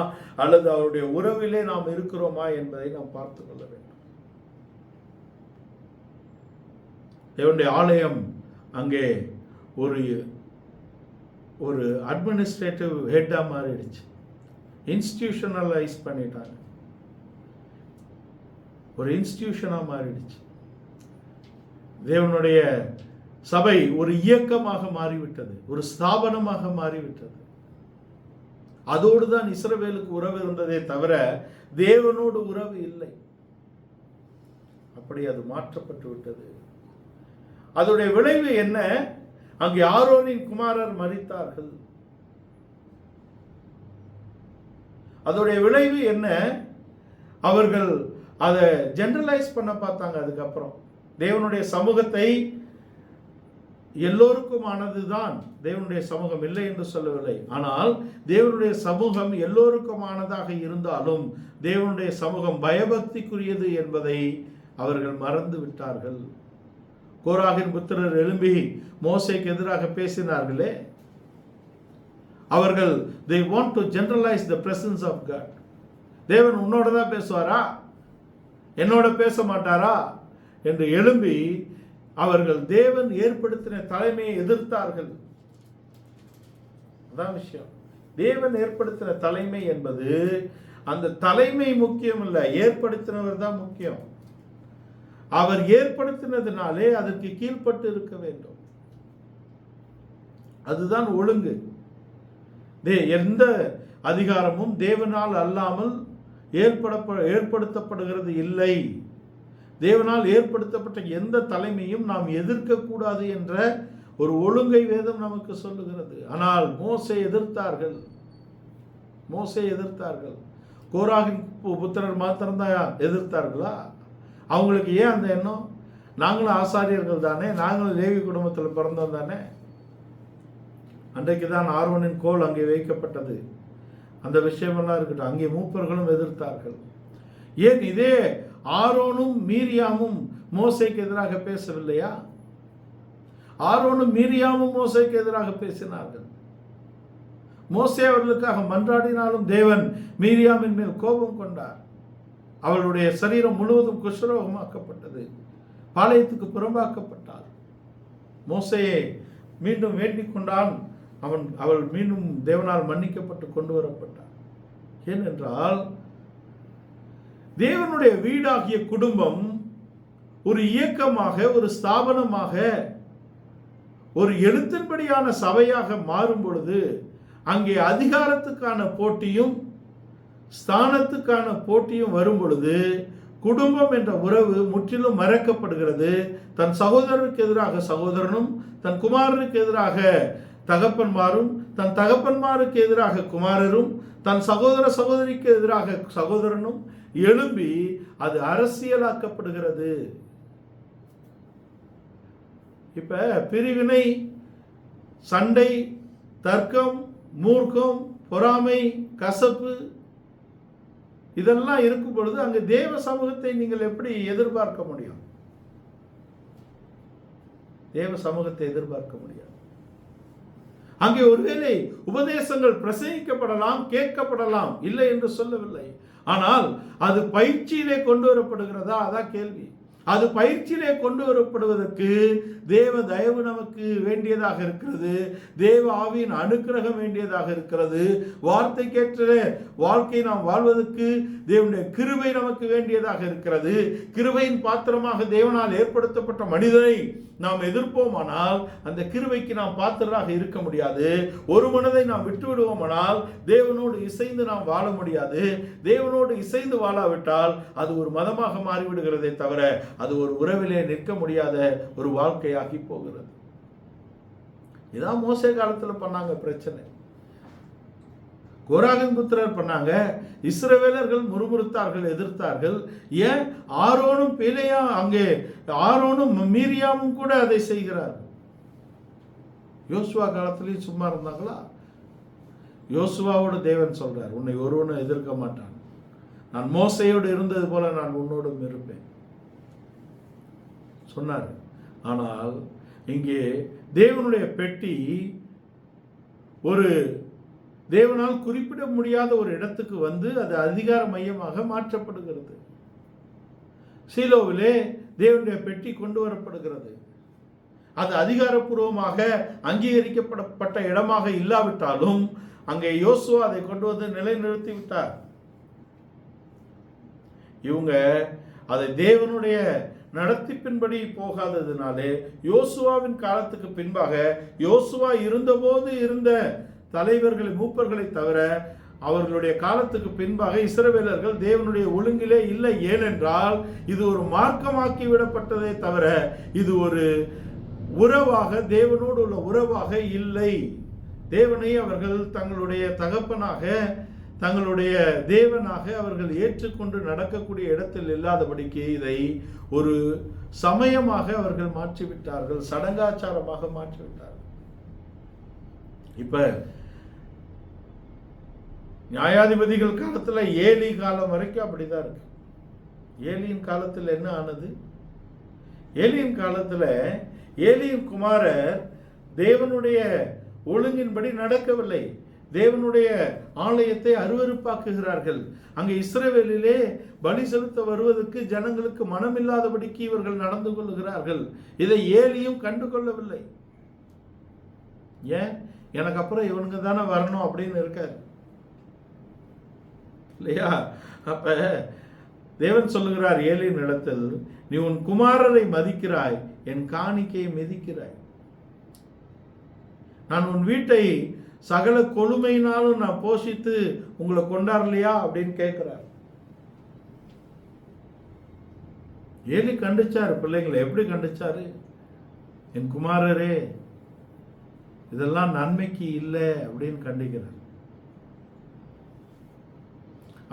அல்லது அவருடைய உறவிலே நாம் இருக்கிறோமா என்பதை நாம் பார்த்து கொள்ள வேண்டும். தேவனுடைய ஆலயம் அங்கே ஒரு அட்மினிஸ்ட்ரேட்டிவ் ஹெட்டாக மாறிடுச்சு. இன்ஸ்டிடியூஷனலைஸ் பண்ணிட்டாங்க. ஒரு இன்ஸ்டிடியூஷனாக மாறிடுச்சு. தேவனுடைய சபை ஒரு இயக்கமாக மாறிவிட்டது, ஒரு ஸ்தாபனமாக மாறிவிட்டது. அதோடு தான் இஸ்ரவேலுக்கு உறவு இருந்ததே தவிர தேவனோடு உறவு இல்லை. அப்படி அது மாற்றப்பட்டு விட்டது. அதோடைய விளைவு என்ன? அங்கே ஆரோனின் குமாரர் மரித்தார்கள். அதோடைய விளைவு என்ன? அவர்கள் அதை ஜெனரலைஸ் பண்ண பார்த்தாங்க. அதுக்கப்புறம் தேவனுடைய சமூகத்தை எல்லோருக்குமானதுதான், தேவனுடைய சமூகம் இல்லை என்று சொல்லவில்லை. ஆனால் தேவனுடைய சமூகம் எல்லோருக்குமானதாக இருந்தாலும் தேவனுடைய சமூகம் பயபக்திக்குரியது என்பதை அவர்கள் மறந்து விட்டார்கள். கோராகின் புத்திரர் எழும்பி மோசேக்கு எதிராக பேசினார்களே, அவர்கள் they want to generalize the presence of God. தேவன் உன்னோட தான் பேசுவாரா, என்னோட பேச மாட்டாரா என்று எழும்பி அவர்கள் தேவன் ஏற்படுத்தின தலைமையை எதிர்த்தார்கள். அதான் விஷயம். தேவன் ஏற்படுத்தின தலைமை என்பது, அந்த தலைமை முக்கியம் இல்லை, ஏற்படுத்தினவர் தான் முக்கியம். அவர் ஏற்படுத்தினதுனாலே அதற்கு கீழ்ப்பட்டு இருக்க வேண்டும். அதுதான் ஒழுங்கு. எந்த அதிகாரமும் தேவனால் அல்லாமல் ஏற்படுத்தப்படுகிறது இல்லை. தேவனால் ஏற்படுத்தப்பட்ட எந்த தலைமையும் நாம் எதிர்க்கக்கூடாது என்ற ஒரு ஒழுங்கை வேதம் நமக்கு சொல்லுகிறது. ஆனால் மோசே எதிர்த்தார்கள். கோராகின் புத்திரர் மாத்திரம்தான் எதிர்த்தார்களா? அவங்களுக்கு ஏன் அந்த எண்ணம்? நாங்களும் ஆசாரியர்கள் தானே, நாங்களும் லேவி குடும்பத்தில் பிறந்தோம் தானே. அன்றைக்கு தான் ஆரோனின் கோல் அங்கே வைக்கப்பட்டது. அந்த விஷயமெல்லாம் இருக்கட்டும், அங்கே மூப்பர்களும் எதிர்த்தார்கள். ஏன் இதே ஆரோனும் மீரியாமும் மோசேக்கு எதிராக பேசவில்லையா? ஆரோனும் மீரியாமும் மோசேக்கு எதிராக பேசினார்கள். மோசே அவர்களுக்காக மன்றாடினாலும் தேவன் மீரியாமின் மேல் கோபம் கொண்டார். அவளுடைய சரீரம் முழுவதும் குஷ்டரோகமாக்கப்பட்டது, பாளையத்துக்கு புறம்பாக்கப்பட்டாள். மோசேயை மீண்டும் வேண்டிக் கொண்டான். அவள் மீண்டும் தேவனால் மன்னிக்கப்பட்டு கொண்டு வரப்பட்டார். ஏனென்றால் தேவனுடைய வீடாகிய குடும்பம் ஒரு இயக்கமாக, ஒரு ஸ்தாபனமாக, ஒரு எழுத்தின்படியான சபையாக மாறும் பொழுது அங்கே அதிகாரத்துக்கான போட்டியும் ஸ்தானத்துக்கான போட்டியும் வரும் பொழுது குடும்பம் என்ற உறவு முற்றிலும் மறக்கப்படுகிறது. தன் சகோதரருக்கு எதிராக சகோதரனும், தன் குமாரனுக்கு எதிராக தகப்பன்மாரும், தன் தகப்பன்மாருக்கு எதிராக குமாரரும், தன் சகோதர சகோதரிக்கு எதிராக சகோதரனும் எழும்பி அது அரசியலாக்கப்படுகிறது. இப்ப பிரிவினை, சண்டை, தர்க்கம், மூர்க்கம், பொறாமை, கசப்பு இதெல்லாம் இருக்கும் பொழுது அங்கு தேவ சமூகத்தை நீங்கள் எப்படி எதிர்பார்க்க முடியும்? தேவ சமூகத்தை எதிர்பார்க்க முடியாது. அங்கே ஒருவேளை உபதேசங்கள் பிரசங்கிக்கப்படலாம், கேட்கப்படலாம், இல்லை என்று சொல்லவில்லை. ஆனால் அது பயிற்சியிலே கொண்டு வரப்படுகிறதா? அதான் கேள்வி. அது பயிற்சியிலே கொண்டு வரப்படுவதற்கு தேவ தயவு நமக்கு வேண்டியதாக இருக்கிறது. தேவ ஆவியின் அனுக்கிரகம் வேண்டியதாக இருக்கிறது. வார்த்தைக்கேற்ற வாழ்க்கை நாம் வாழ்வதற்கு தேவனுடைய கிருபை நமக்கு வேண்டியதாக இருக்கிறது. கிருபையின் பாத்திரமாக தேவனால் ஏற்படுத்தப்பட்ட மனிதனை நாம் எதிர்ப்போமானால் அந்த கிருபைக்கு நாம் பாத்திரராக இருக்க முடியாது. ஒரு மனதை நாம் விட்டு விடுவோமானால் தேவனோடு இசைந்து நாம் வாழ முடியாது. தேவனோடு இசைந்து வாழாவிட்டால் அது ஒரு மதமாக மாறிவிடுகிறதே தவிர அது ஒரு உறவிலே நிற்க முடியாத ஒரு வாழ்க்கையாகி போகிறது. இதான் மோசே காலத்தில் பண்ணாங்க பிரச்சனை. கோராகின் புத்திரர் பண்ணாங்க. இஸ்ரவேலர்கள் முறுமுறுத்தார்கள், எதிர்த்தார்கள். ஏன்? ஆரோனும் பிலேயா, அங்கே ஆரோனும் மீரியாமும் கூட அதை செய்கிறார்கள். யோசுவா காலத்திலையும் சும்மா இருந்தாங்களா? யோசுவாவோடு தேவன் சொல்றார், உன்னை ஒருவனும் எதிர்க்க மாட்டான், நான் மோசையோடு இருந்தது போல நான் உன்னோடும் இருப்பேன் சொன்னார். ஆனால் இங்கே தேவனுடைய பெட்டி ஒரு தேவனால் குறிப்பிட முடியாத ஒரு இடத்துக்கு வந்து அது அதிகார மையமாக மாற்றப்படுகிறது. சீலோவிலே தேவனுடைய பெட்டி கொண்டு வரப்படுகிறது. அது அதிகாரப்பூர்வமாக அங்கீகரிக்கப்பட்ட இடமாக இல்லாவிட்டாலும் அங்கே யோசுவா அதை கொண்டு வந்து நிலைநிறுத்தி விட்டார். இவங்க அதை தேவனுடைய நடத்திப்பின்படி போகாததினாலே யோசுவாவின் காலத்துக்கு பின்பாக யோசுவா இருந்தபோது இருந்த தலைவர்களை, மூப்பர்களை தவிர அவர்களுடைய காலத்துக்கு பின்பாக இஸ்ரவேலர்கள் தேவனுடைய ஒழுங்கிலே இல்லை. ஏனென்றால் இது ஒரு மார்க்கமாக்கி விடப்பட்டதே தவிர இது ஒரு உறவாக, தேவனோடு உள்ள உறவாக இல்லை. தேவனை அவர்கள் தங்களுடைய தகப்பனாக, தங்களுடைய தேவனாக அவர்கள் ஏற்றுக்கொண்டு நடக்கக்கூடிய இடத்தில் இல்லாதபடிக்கு இதை ஒரு சமயமாக அவர்கள் மாற்றிவிட்டார்கள், சடங்காச்சாரமாக மாற்றிவிட்டார்கள். இப்ப நியாயாதிபதிகள் காலத்துல ஏலி காலம் வரைக்கும் அப்படிதான் இருக்கு. ஏலியின் காலத்தில் என்ன ஆனது? ஏலியின் காலத்துல ஏலியின் குமாரர் தேவனுடைய ஒழுங்கின்படி நடக்கவில்லை. தேவனுடைய ஆலயத்தை அருவருப்பாக்குகிறார்கள். அங்கே இஸ்ரவேலிலே பலி செலுத்த வருவதற்கு ஜனங்களுக்கு மனமில்லாதபடிக்கு இவர்கள் நடந்து கொள்கிறார்கள். இதை ஏலியும் கண்டு கொள்ளவில்லை. ஏன்? எனக்கு அப்புறம் இவனுங்க தானே வரணும் அப்படின்னு இருக்காரு இல்லையா? அப்ப தேவன் சொல்லுகிறார் ஏலியின் இடத்தில், நீ உன் குமாரரை மதிக்கிறாய், என் காணிக்கையை மிதிக்கிறாய். நான் உன் வீட்டை சகல கொழுமையினாலும் நான் போஷித்து உங்களை கொண்டாடலையா அப்படின்னு கேட்கிறார். ஏலி கண்டிச்சாரு பிள்ளைங்களை. எப்படி கண்டிச்சாரு? என் குமாரரே, இதெல்லாம் நன்மைக்கு இல்லை அப்படின்னு கண்டிக்கிறார்.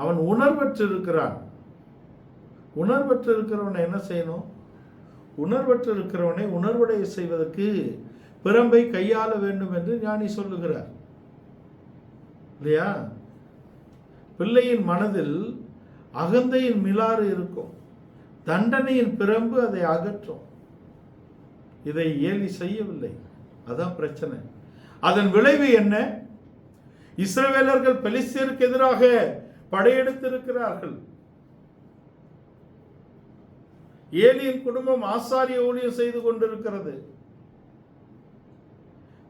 அவன் உணர்வற்று இருக்கிறான். உணர்வற்று இருக்கிறவனை என்ன செய்யணும்? உணர்வற்று இருக்கிறவனை உணர்வடைய செய்வதற்கு பிரம்பை கையாள வேண்டும் என்று ஞானி சொல்லுகிறார் இல்லையா? பிள்ளையின் மனதில் அகந்தையின் மிலாறு இருக்கும், தண்டனையின் பிரம்பு அதை அகற்றும். இதை ஏலி செய்யவில்லை. அதான் பிரச்சனை. அதன் விளைவு என்ன? இஸ்ரவேலர்கள் பெலிஸ்தியருக்கு எதிராக படையெடுத்திருக்கிறார்கள். ஏலியின் குடும்பம் ஆசாரிய ஊழியம் செய்து கொண்டிருக்கிறது.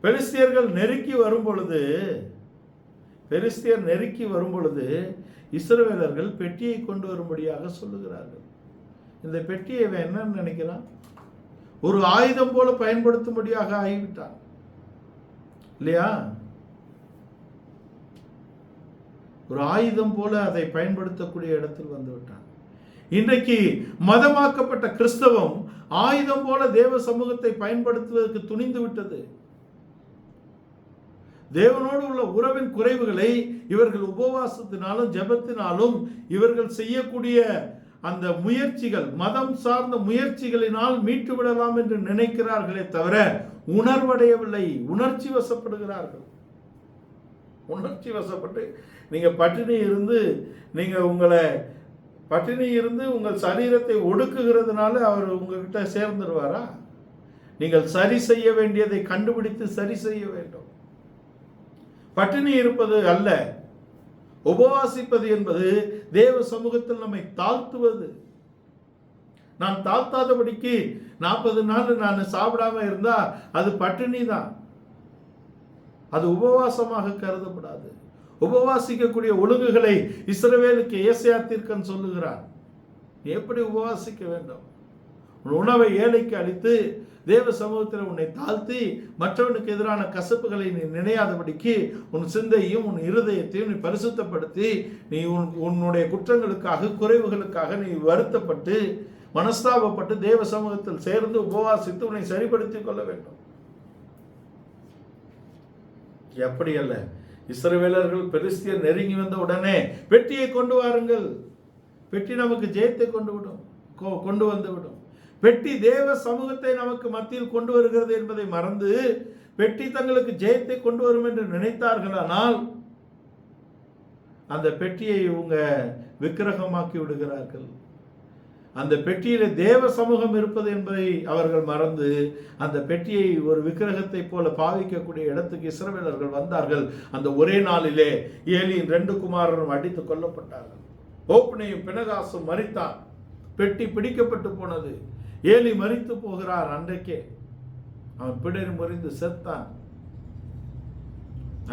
பெலிஸ்தியர் நெருக்கி வரும் பொழுது இஸ்ரவேலர்கள் பெட்டியை கொண்டு வரும்படியாக சொல்லுகிறார்கள். இந்த பெட்டியை என்னன்னு நினைக்கிறான்? ஒரு ஆயுதம் போல பயன்படுத்தும்படியாக ஆகிவிட்டான் இல்லையா? ஒரு ஆயுதம் போல அதை பயன்படுத்தக்கூடிய இடத்தில் வந்து விட்டான். இன்றைக்கு மதமாக்கப்பட்ட கிறிஸ்தவம் ஆயுதம் போல தேவ சமூகத்தை பயன்படுத்துவதற்கு துணிந்து விட்டது. தேவனோடு உள்ள உறவின் குறைவுகளை இவர்கள் உபவாசத்தினாலும் ஜெபத்தினாலும் இவர்கள் செய்யக்கூடிய அந்த முயற்சிகள், மதம் சார்ந்த முயற்சிகளினால் மீட்டு விடலாம் என்று நினைக்கிறார்களே தவிர உணர்வடையவில்லை. உணர்ச்சி வசப்படுகிறார்கள். உணர்ச்சி வசப்பட்டு நீங்க பட்டினி இருந்து உங்கள் சரீரத்தை ஒடுக்குகிறதுனால அவர் உங்ககிட்ட சேர்ந்துருவாரா? நீங்கள் சரி செய்ய வேண்டியதை கண்டுபிடித்து சரி செய்ய வேண்டும். பட்டினி இருப்பது அல்ல, உபவாசிப்பது என்பது தேவ சமூகத்தில் நம்மை தாழ்த்துவது. நான் தாழ்த்தாதபடிக்கு 40 நாள் நான் சாப்பிடாம இருந்தா அது பட்டினி தான், அது உபவாசமாக கருதப்படாது. உபவாசிக்கக்கூடிய ஒழுங்குகளை இஸ்ரவேலுக்கு ஏசாயா தீர்க்கன் சொல்லுகிறான். எப்படி உபவாசிக்க வேண்டும்? உன் உணவை ஏழைக்கு அளித்து தேவ சமூகத்தில் உன்னை தாழ்த்தி மற்றவனுக்கு எதிரான கசப்புகளை நீ நினையாதபடிக்கு உன் சிந்தையும் உன் இருதயத்தையும் நீ பரிசுத்தப்படுத்தி நீ உன்னுடைய குற்றங்களுக்காக குறைவுகளுக்காக நீ வருத்தப்பட்டு மனஸ்தாபப்பட்டு தேவ சமூகத்தில் சேர்ந்து உபவாசித்து உன்னை சரிப்படுத்திக் கொள்ள வேண்டும். எப்படி அல்ல? இஸ்ரவேலர்கள் பெலிஸ்தியர் நெருங்கி வந்த உடனே பெட்டியை கொண்டு வாருங்கள், பெட்டி நமக்கு ஜெயத்தை கொண்டு வந்து விடும். பெட்டி தேவ சமூகத்தை நமக்கு மத்தியில் கொண்டு வருகிறது என்பதை மறந்து பெட்டி தங்களுக்கு ஜெயத்தை கொண்டு வரும் என்று நினைத்தார்களானால் அந்த பெட்டியை இவங்க விக்கிரகமாக்கி விடுகிறார்கள். அந்த பெட்டியில தேவ சமூகம் இருப்பது என்பதை அவர்கள் மறந்து அந்த பெட்டியை ஒரு விக்கிரகத்தை போல பாவிக்கக்கூடிய இடத்துக்கு இஸ்ரவேலர்கள் வந்தார்கள். அந்த ஒரே நாளிலே ஏலியின் 2 குமாரரும் அடித்து கொல்லப்பட்டார்கள். ஓப்னியும் பினகாசும் மரித்தான். பெட்டி பிடிக்கப்பட்டு போனது. ஏலி மரித்து போகிறார். அன்றைக்கே அவன் பிடரி முறிந்து செத்தான்.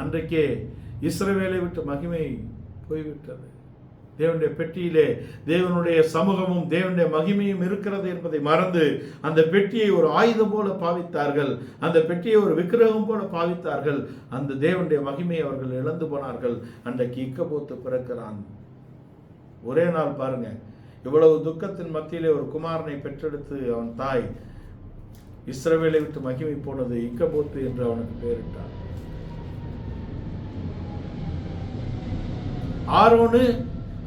அன்றைக்கே இஸ்ரவேலை விட்டு மகிமை போய்விட்டது. தேவனுடைய பெட்டியிலே தேவனுடைய சமூகமும் தேவனுடைய மகிமையும் இருக்கிறது என்பதை மறந்து அந்த பெட்டியை ஒரு ஆயுதம் போல பாவித்தார்கள். அந்த பெட்டியை ஒரு விக்கிரகம் போல பாவித்தார்கள். அந்த தேவனுடைய மகிமையை அவர்கள் இழந்து போனார்கள். அன்றைக்கு இக்கபோத்து பிறக்கிறான். ஒரே நாள் பாருங்க, இவ்வளவு துக்கத்தின் மத்தியிலே ஒரு குமாரனை பெற்றெடுத்து அவன் தாய் இஸ்ரவேலை விட்டு மகிமை போனது. இக்கபோத்து என்று அவனுக்கு பெயரிட்டார்.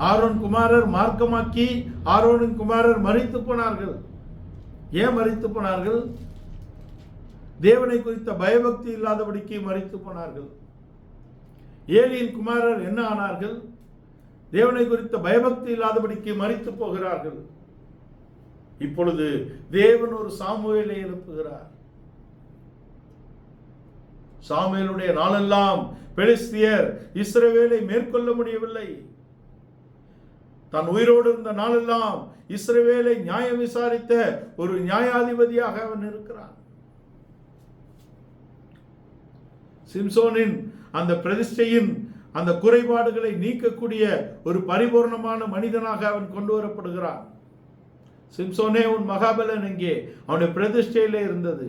ஆரோன் குமாரர் மார்க்கமாக்கி ஆரோனின் குமாரர் மரித்து போனார்கள். ஏன் மரித்து போனார்கள்? தேவனை குறித்த பயபக்தி இல்லாதபடிக்கு மரித்து போனார்கள். ஏலியின் குமாரர் என்ன ஆனார்கள்? தேவனை குறித்த பயபக்தி இல்லாதபடிக்கு மரித்து போகிறார்கள். இப்பொழுது தேவன் ஒரு சாமுவேலை எழுப்புகிறார். சாமுவேலுடைய நாளெல்லாம் பெலிஸ்தியர் இஸ்ரவேலை மேற்கொள்ள முடியவில்லை. தன் உயிரோடு இருந்த நாளெல்லாம் இஸ்ரவேலை நியாயம் விசாரித்த ஒரு நியாயாதிபதியாக அவன் இருக்கிறான். சிம்சோனின் அந்த பிரதிஷ்டையின் அந்த குறைபாடுகளை நீக்கக்கூடிய ஒரு பரிபூர்ணமான மனிதனாக அவன் கொண்டு வரப்படுகிறான். சிம்சோனே, உன் மகாபலன் எங்கே? அவனுடைய பிரதிஷ்டையிலே இருந்தது.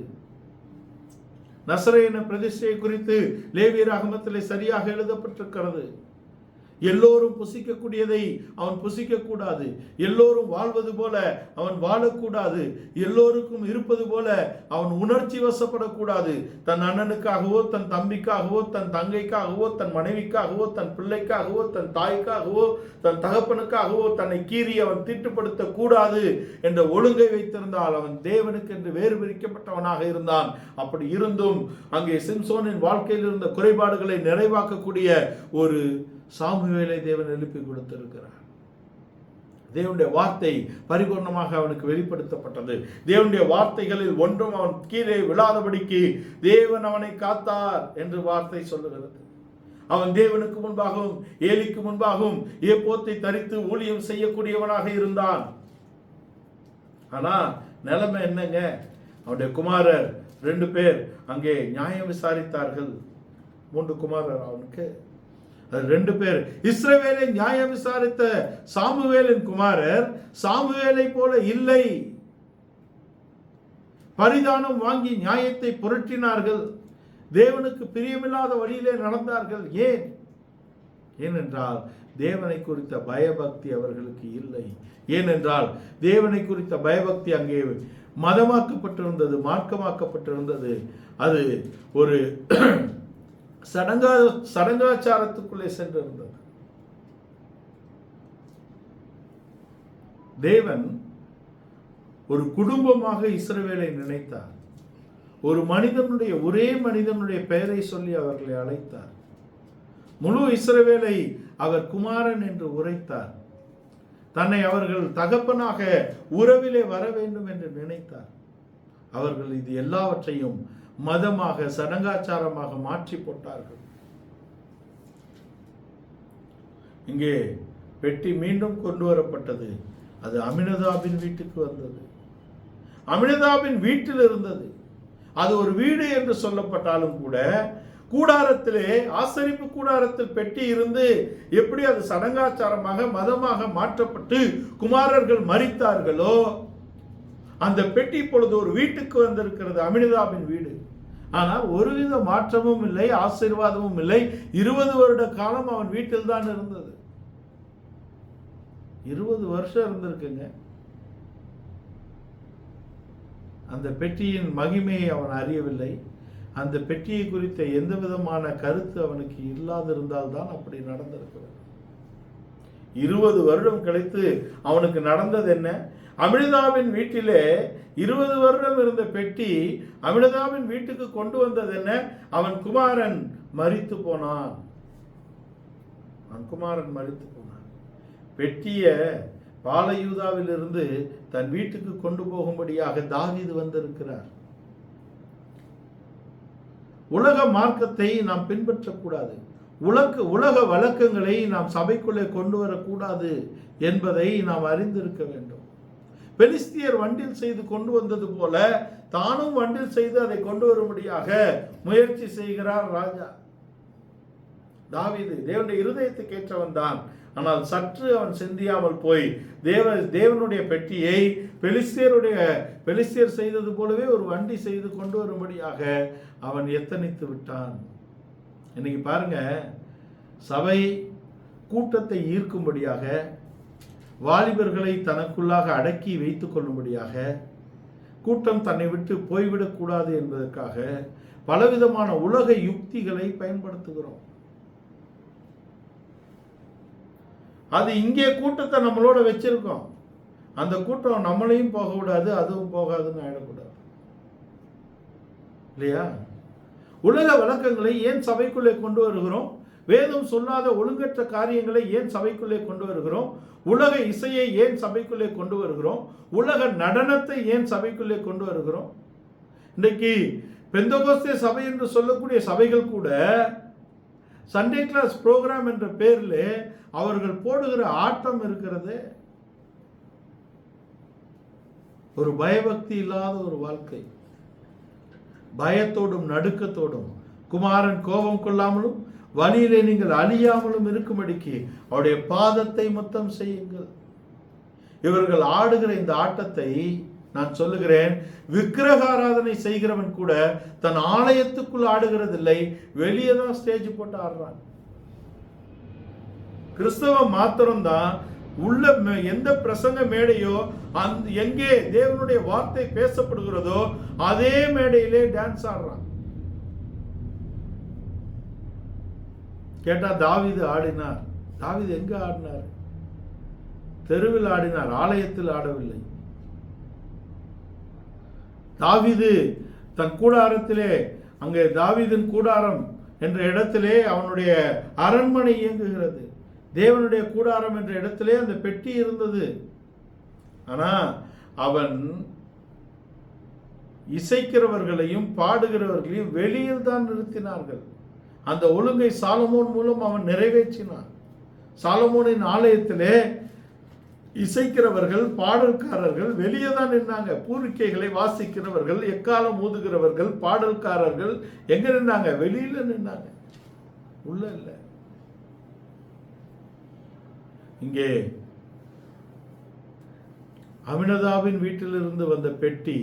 நசரேயன பிரதிஷ்டையை குறித்து லேவியராகமத்திலே சரியாக எழுதப்பட்டிருக்கிறது. எல்லோரும் புசிக்கக்கூடியதை அவன் புசிக்க கூடாது. எல்லோரும் வாழ்வது போல அவன் வாழக்கூடாது. எல்லோருக்கும் இருப்பது போல அவன் உணர்ச்சி வசப்படக்கூடாது. தன் அண்ணனுக்காகவோ, தன் தம்பிக்காகவோ, தன் தங்கைக்காகவோ, தன் மனைவிக்காகவோ, தன் பிள்ளைக்காகவோ, தன் தாய்க்காகவோ, தன் தகப்பனுக்காகவோ தன்னை கீறி அவன் தீட்டுப்படுத்த கூடாது என்ற ஒழுங்கை வைத்திருந்தால் அவன் தேவனுக்கு என்று வேறு பிரிக்கப்பட்டவனாக இருந்தான். அப்படி இருந்தும் அங்கே சிம்சோனின் வாழ்க்கையில் இருந்த குறைபாடுகளை நிறைவாக்கக்கூடிய ஒரு சாமுவேலை தேவன் எழுப்பி கொடுத்திருக்கிறார். தேவனுடைய வார்த்தை பரிபூர்ணமாக அவனுக்கு வெளிப்படுத்தப்பட்டது. தேவனுடைய வார்த்தைகளில் ஒன்றும் அவன் கீழே விழாதபடிக்கு தேவன் அவனை காத்தார் என்று வார்த்தை சொல்லுகிறது. அவன் தேவனுக்கு முன்பாகவும் ஏலிக்கு முன்பாகவும் ஏபோத்தை தரித்து ஊழியம் செய்யக்கூடியவனாக இருந்தான். ஆனா நிலைமை என்னங்க? அவனுடைய குமாரர் 2 பேர் அங்கே நியாயம் விசாரித்தார்கள். 3 குமாரர் அவனுக்கு. 2 பேர் இஸ்ரவேலை நியாயம் விசாரித்த சாமுவேலின் குமாரர் சாமுவேலை போல இல்லை. பரிதானம் வாங்கி நியாயத்தை புரட்டினார்கள். தேவனுக்கு பிரியமில்லாத வழியிலே நடந்தார்கள். ஏனென்றால் தேவனை குறித்த பயபக்தி அவர்களுக்கு இல்லை. ஏனென்றால் தேவனை குறித்த பயபக்தி அங்கே மதமாக்கப்பட்டிருந்தது, மார்க்கமாக்கப்பட்டிருந்தது. அது ஒரு சடங்காச்சாரத்துக்குள்ளே சென்றிருந்தது. தேவன் ஒரு குடும்பமாக இஸ்ரவேலை நினைத்தார். ஒரு மனிதனுடைய ஒரே மனிதனுடைய பெயரை சொல்லி அவர்களை அழைத்தார். முழு இஸ்ரவேலை அவர் குமாரன் என்று உரைத்தார். தன்னை அவர்கள் தகப்பனாக உறவிலே வர வேண்டும் என்று நினைத்தார். அவர்கள் இது எல்லாவற்றையும் மதமாக சடங்காச்சாரமாக மாற்றி போட்டார்கள். இங்கே பெட்டி மீண்டும் கொண்டு வரப்பட்டது. அது அமினதாபின் வீட்டுக்கு வந்தது. அமினதாபின் வீட்டில் இருந்தது. அது ஒரு வீடு என்று சொல்லப்பட்டாலும் கூட கூடாரத்திலே, ஆசரிப்பு கூடாரத்தில் பெட்டி இருந்து எப்படி அது சடங்காச்சாரமாக மதமாக மாற்றப்பட்டு குமாரர்கள் மரித்தார்களோ அந்த பெட்டி இப்பொழுது ஒரு வீட்டுக்கு வந்திருக்கிறது, அமினதாபின் வீடு. ஆனால் ஒருவித மாற்றமும் இல்லை, ஆசீர்வாதமும் இல்லை. 20 வருட காலம் அவன் வீட்டில் தான் இருந்தது. 20 வருஷம் இருந்திருக்குங்க. அந்த பெட்டியின் மகிமையை அவன் அறியவில்லை. அந்த பெட்டியை குறித்த எந்த விதமான கருத்து அவனுக்கு இல்லாதிருந்தால் தான் அப்படி நடந்திருக்கிறது. 20 வருடம் கழித்து அவனுக்கு நடந்தது என்ன? அமினதாபின் வீட்டிலே 20 வருடம் இருந்த பெட்டி அமினதாபின் வீட்டுக்கு கொண்டு வந்தது என்ன? அவன் குமாரன் மரித்து போனான். பெட்டிய பாலயூதாவில் இருந்து தன் வீட்டுக்கு கொண்டு போகும்படியாக தாவீது வந்திருக்கிறார். உலக மார்க்கத்தை நாம் பின்பற்றக்கூடாது. உலக வழக்கங்களை நாம் சபைக்குள்ளே கொண்டு வரக்கூடாது என்பதை நாம் அறிந்திருக்க வேண்டும். பெலிஸ்தியர் வண்டில் செய்து கொண்டு வந்தது போல தானும் வண்டில் செய்து அதை கொண்டு வரும்படியாக முயற்சி செய்கிறார் ராஜா தாவீது. தேவனுடைய இருதயத்துக்கு ஏற்றவன் தான். ஆனால் சற்று அவன் சிந்தியாமல் போய் தேவனுடைய பெட்டியை பெலிஸ்தியர் செய்தது போலவே ஒரு வண்டி செய்து கொண்டு வரும்படியாக அவன் எத்தனித்து விட்டான். இன்னைக்கு பாருங்க, சபை கூட்டத்தை ஈர்க்கும்படியாக, வாலிபர்களை தனக்குள்ளாக அடக்கி வைத்துக் கொள்ளும்படியாக, கூட்டம் தன்னை விட்டு போய்விடக்கூடாது என்பதற்காக பலவிதமான உலக யுக்திகளை பயன்படுத்துகிறோம். அது இங்கே கூட்டத்தை நம்மளோட வச்சிருக்கோம். அந்த கூட்டம் நம்மளையும் போக விடாது, அதுவும் போகாதுன்னு ஆயிடக்கூடாது இல்லையா? உலக வழக்கங்களை ஏன் சபைக்குள்ளே கொண்டு வருகிறோம்? வேதம் சொல்லாத ஒழுங்கற்ற காரியங்களை ஏன் சபைக்குள்ளே கொண்டு வருகிறோம்? உலக இசையை ஏன் சபைக்குள்ளே கொண்டு வருகிறோம்? உலக நடனத்தை ஏன் சபைக்குள்ளே கொண்டு வருகிறோம்? இன்றைக்கு பெந்தகோஸ்தே சபை என்று சொல்லக்கூடிய சபைகள் கூட சண்டே கிளாஸ் ப்ரோக்ராம் என்ற பேரில் அவர்கள் போடுகிற ஆட்டம் இருக்கிறது ஒரு பயபக்தி இல்லாத ஒரு வாழ்க்கை. பயத்தோடும் நடுக்கத்தோடும் குமாரன் கோபம் கொள்ளாமலும் வழியிலே நீங்கள் அழியாமலும் இருக்கும்படிக்கு அவருடைய பாதத்தை மொத்தம் செய்யுங்கள். இவர்கள் ஆடுகிற இந்த ஆட்டத்தை நான் சொல்லுகிறேன், விக்கிரக ஆராதனை செய்கிறவன் கூட தன் ஆலயத்துக்குள் ஆடுகிறதில்லை, வெளியே தான் ஸ்டேஜ் போட்டு ஆடுறான். கிறிஸ்தவம் மாத்திரம்தான் உள்ள எந்த பிரசங்க மேடையோ எங்கே தேவனுடைய வார்த்தை பேசப்படுகிறதோ அதே மேடையிலே டான்ஸ் ஆடுறான். கேட்டா தாவீது ஆடினார். தாவீது எங்க ஆடினார்? தெருவில் ஆடினார், ஆலயத்தில் ஆடவில்லை. தாவீது தன் கூடாரத்திலே, அங்கே தாவீதின் கூடாரம் என்ற இடத்திலே அவனுடைய அரண்மனை இயங்குகிறது. தேவனுடைய கூடாரம் என்ற இடத்திலே அந்த பெட்டி இருந்தது. ஆனா அவன் இசைக்கிறவர்களையும் பாடுகிறவர்களையும் வெளியில் தான் நிறுத்தினார்கள். அந்த ஒழுங்கை சாலமோன் மூலம் அவன் நிறைவேற்றினான். சாலமோனின் ஆலயத்திலே இசைக்கிறவர்கள், பாடல்காரர்கள் வெளியே தான் நின்னாங்க. பூரிக்கைகளை வாசிக்கிறவர்கள், எக்காலம் ஊதுகிறவர்கள், பாடல்காரர்கள் எங்க நின்னாங்க? வெளியில நின்னாங்க, உள்ள இல்ல. இங்கே அமினதாவின் வீட்டிலிருந்து வந்த பெட்டி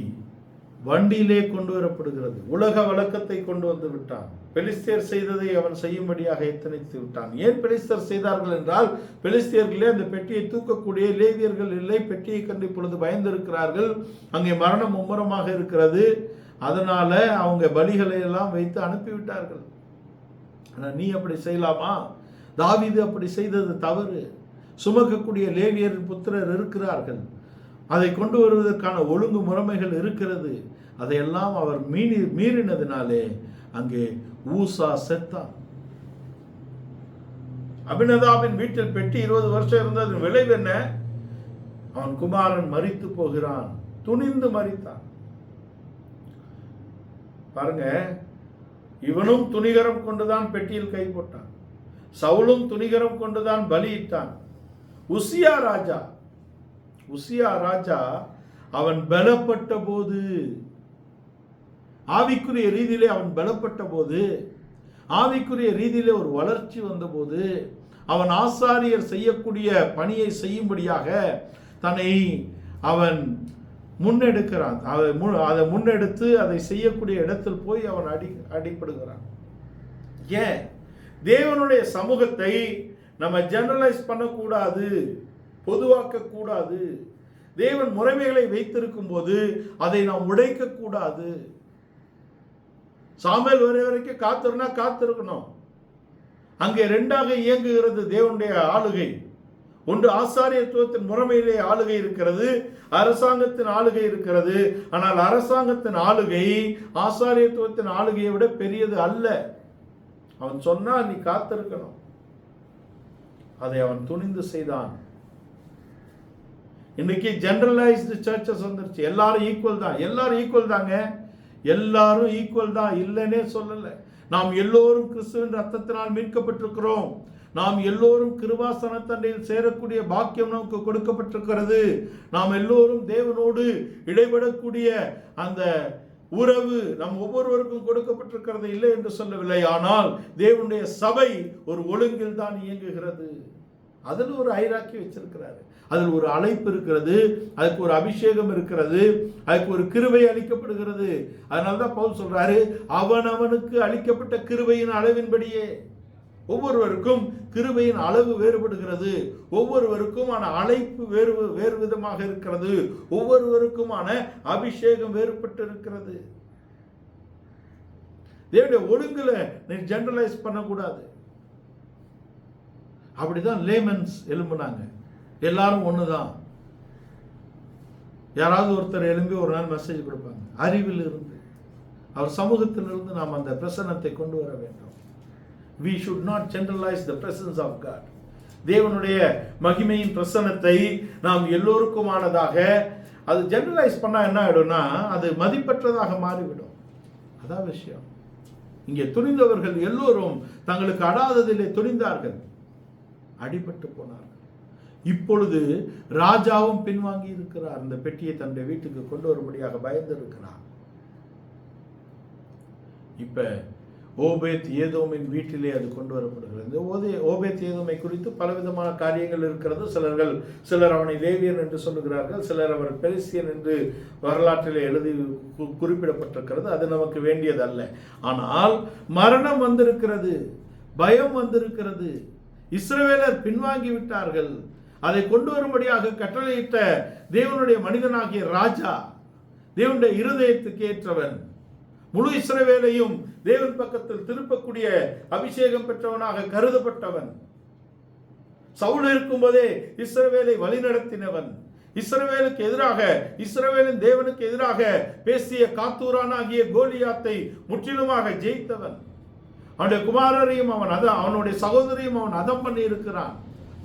வண்டியிலே கொண்டு வரப்படுகிறது. உலக வழக்கத்தை கொண்டு வந்து விட்டான். பெலிஸ்தியர் செய்ததை அவன் செய்யும்படியாக எத்தனைத்து விட்டான். ஏன் பெலிஸ்தியர் செய்தார்கள் என்றால், பெலிஸ்தியர்களே அந்த பெட்டியை தூக்கக்கூடிய லேவியர்கள் இல்லை. பெட்டியை கண்டு இப்பொழுது பயந்திருக்கிறார்கள். அங்கே மரணம் மும்முரமாக இருக்கிறது. அதனால அவங்க பலிகளை எல்லாம் வைத்து அனுப்பிவிட்டார்கள். ஆனால் நீ அப்படி செய்யலாமா? தாவீது அப்படி செய்தது தவறு. சுமக்கக்கூடிய லேவியரின் புத்திரர் இருக்கிறார்கள். அதை கொண்டு வருவதற்கான ஒழுங்கு முறைமைகள் இருக்கிறது. அதையெல்லாம் அவர் மீறினதினாலே அங்கே ஊசா செத்தான். அபினதாவின் வீட்டில் பெட்டி 20 வருஷம் இருந்தது. விளைவு என்ன? அவன் குமாரன் மரித்து போகிறான். துணிந்து மரித்தான். பாருங்க, இவனும் துணிகரம் கொண்டுதான் பெட்டியில் கை போட்டான். சவுலும் துணிகரம் கொண்டுதான் பலியிட்டான். உசியா ராஜா அவன் பலப்பட்ட போது, ஆவிக்குரிய ரீதியிலே அவன் பலப்பட்ட போது, ஆவிக்குரிய ரீதியிலே ஒரு வளர்ச்சி வந்த போது, அவன் ஆசாரியர் செய்யக்கூடிய பணியை செய்யும்படியாக தன்னை அவன் முன்னெடுக்கிறான். அதை முன்னெடுத்து அதை செய்யக்கூடிய இடத்தில் போய் அவன் அடிபடுகிறான். ஏன்? தேவனுடைய சமூகத்தை நம்ம ஜெனரலைஸ் பண்ணக்கூடாது, பொதுவாக்க கூடாது. தேவன் முறைமைகளை வைத்திருக்கும் போது அதை நாம் உடைக்க கூடாது. சாமுவேல் வரை வரைக்கும் காத்திருக்கணும். அங்கே 2ஆக இயங்குகிறது தேவனுடைய ஆளுகை. ஒன்று ஆசாரியத்துவத்தின் முறைமையிலே ஆளுகை இருக்கிறது, அரசாங்கத்தின் ஆளுகை இருக்கிறது. ஆனால் அரசாங்கத்தின் ஆளுகை ஆசாரியத்துவத்தின் ஆளுகையை விட பெரியது அல்ல. அவன் சொன்னா நீ காத்திருக்கணும். அதை அவன் துணிந்து செய்தான். இன்னைக்கு ஜெனரலைஸ்டு சர்ச்சஸ் வந்துருச்சு. எல்லாரும் ஈக்குவல் தான். எல்லாரும் ஈக்குவல் தாங்க. எல்லாரும் ஈக்குவல் தான், இல்லைன்னே சொல்லல. நாம் எல்லோரும் கிறிஸ்துவின் ரத்தத்தினால் மீட்கப்பட்டிருக்கிறோம். நாம் எல்லோரும் கிருபாசனத்தண்டையில் சேரக்கூடிய பாக்கியம் நமக்கு கொடுக்கப்பட்டிருக்கிறது. நாம் எல்லோரும் தேவனோடு இடைபடக்கூடிய அந்த உறவு நம் ஒவ்வொருவருக்கும் கொடுக்கப்பட்டிருக்கிறது, இல்லை என்று சொல்லவில்லை. ஆனால் தேவனுடைய சபை ஒரு ஒழுங்கில் தான் இயங்குகிறது. அதில் ஒரு ஐராக்கி வச்சிருக்கிறாரு. அதில் ஒரு அழைப்பு இருக்கிறது, அதுக்கு ஒரு அபிஷேகம் இருக்கிறது, அதுக்கு ஒரு கிருபை அளிக்கப்படுகிறது. அதனால்தான் பவுல் சொல்றாரு, அவனவனுக்கு அளிக்கப்பட்ட கிருபையின் அளவின்படியே. ஒவ்வொருவருக்கும் கிருபையின் அளவு வேறுபடுகிறது. ஒவ்வொருவருக்குமான அழைப்பு வேறு விதமாக இருக்கிறது. ஒவ்வொருவருக்குமான அபிஷேகம் வேறுபட்டு இருக்கிறது. தேவனுடைய ஒழுங்குல நீ ஜெனரலைஸ் பண்ணக்கூடாது. அப்படிதான் லேமன்ஸ் எழும்புனாங்க. எல்லாரும் ஒண்ணுதான். யாராவது ஒருத்தர் எழும்பி ஒரு நாள் மெசேஜ் கொடுப்பாங்க. அறிவில் இருந்து, அவர் சமூகத்திலிருந்து நாம் அந்த பிரசன்னத்தை கொண்டு வர வேண்டும். We should not generalize the presence of God. தேவனுடைய மகிமையின் பிரசன்னத்தை நாம் எல்லோருக்குமானதாக, அது ஜெனரலைஸ் பண்ணா என்ன ஆயிடும்னா அது மதிப்பற்றதாக மாறிவிடும். அதான் விஷயம். இங்கே துணிந்தவர்கள் எல்லோரும் தங்களுக்கு அடாததிலே துணிந்தார்கள், அடிபட்டு போனார்கள். இப்பொழுது ராஜாவும் பின்வாங்கி இருக்கிறார். இந்த பெட்டியை தன்னுடைய வீட்டுக்கு கொண்டு வரும்படியாக பயந்து இருக்கிறார். இப்ப ஓபேத் ஏதோமின் வீட்டிலே அது கொண்டு வரப்படுகிறது. ஓபேத் ஏதோமை குறித்து பலவிதமான காரியங்கள் இருக்கிறது. சிலர் அவனை லேவியன் என்று சொல்லுகிறார்கள், சிலர் அவர் பெரிசியன் என்று வரலாற்றிலே எழுதி குறிப்பிடப்பட்டிருக்கிறது. அது நமக்கு வேண்டியதல்ல. ஆனால் மரணம் வந்திருக்கிறது, பயம் வந்திருக்கிறது. இஸ்ரவேலர் பின்வாங்கி விட்டார்கள். அதை கொண்டு வரும்படியாக கட்டளையிட்ட தேவனுடைய மனிதனாகிய ராஜா, தேவனுடைய இருதயத்துக்கு ஏற்றவன், முழு இஸ்ரவேலையும் தேவன் பக்கத்தில் திருப்பக்கூடிய அபிஷேகம் பெற்றவனாக கருதப்பட்டவன், சவுல் இருக்கும்போதே இஸ்ரவேலை வழிநடத்தினவன், இஸ்ரவேலுக்கு எதிராக, இஸ்ரவேலின் தேவனுக்கு எதிராக பேசிய காத்தூரானாகிய கோலியாத்தை முற்றிலுமாக ஜெயித்தவன், அவனுடைய குமாரரையும் அவனுடைய சகோதரியும் அவன் அதம் பண்ணி இருக்கிறான்.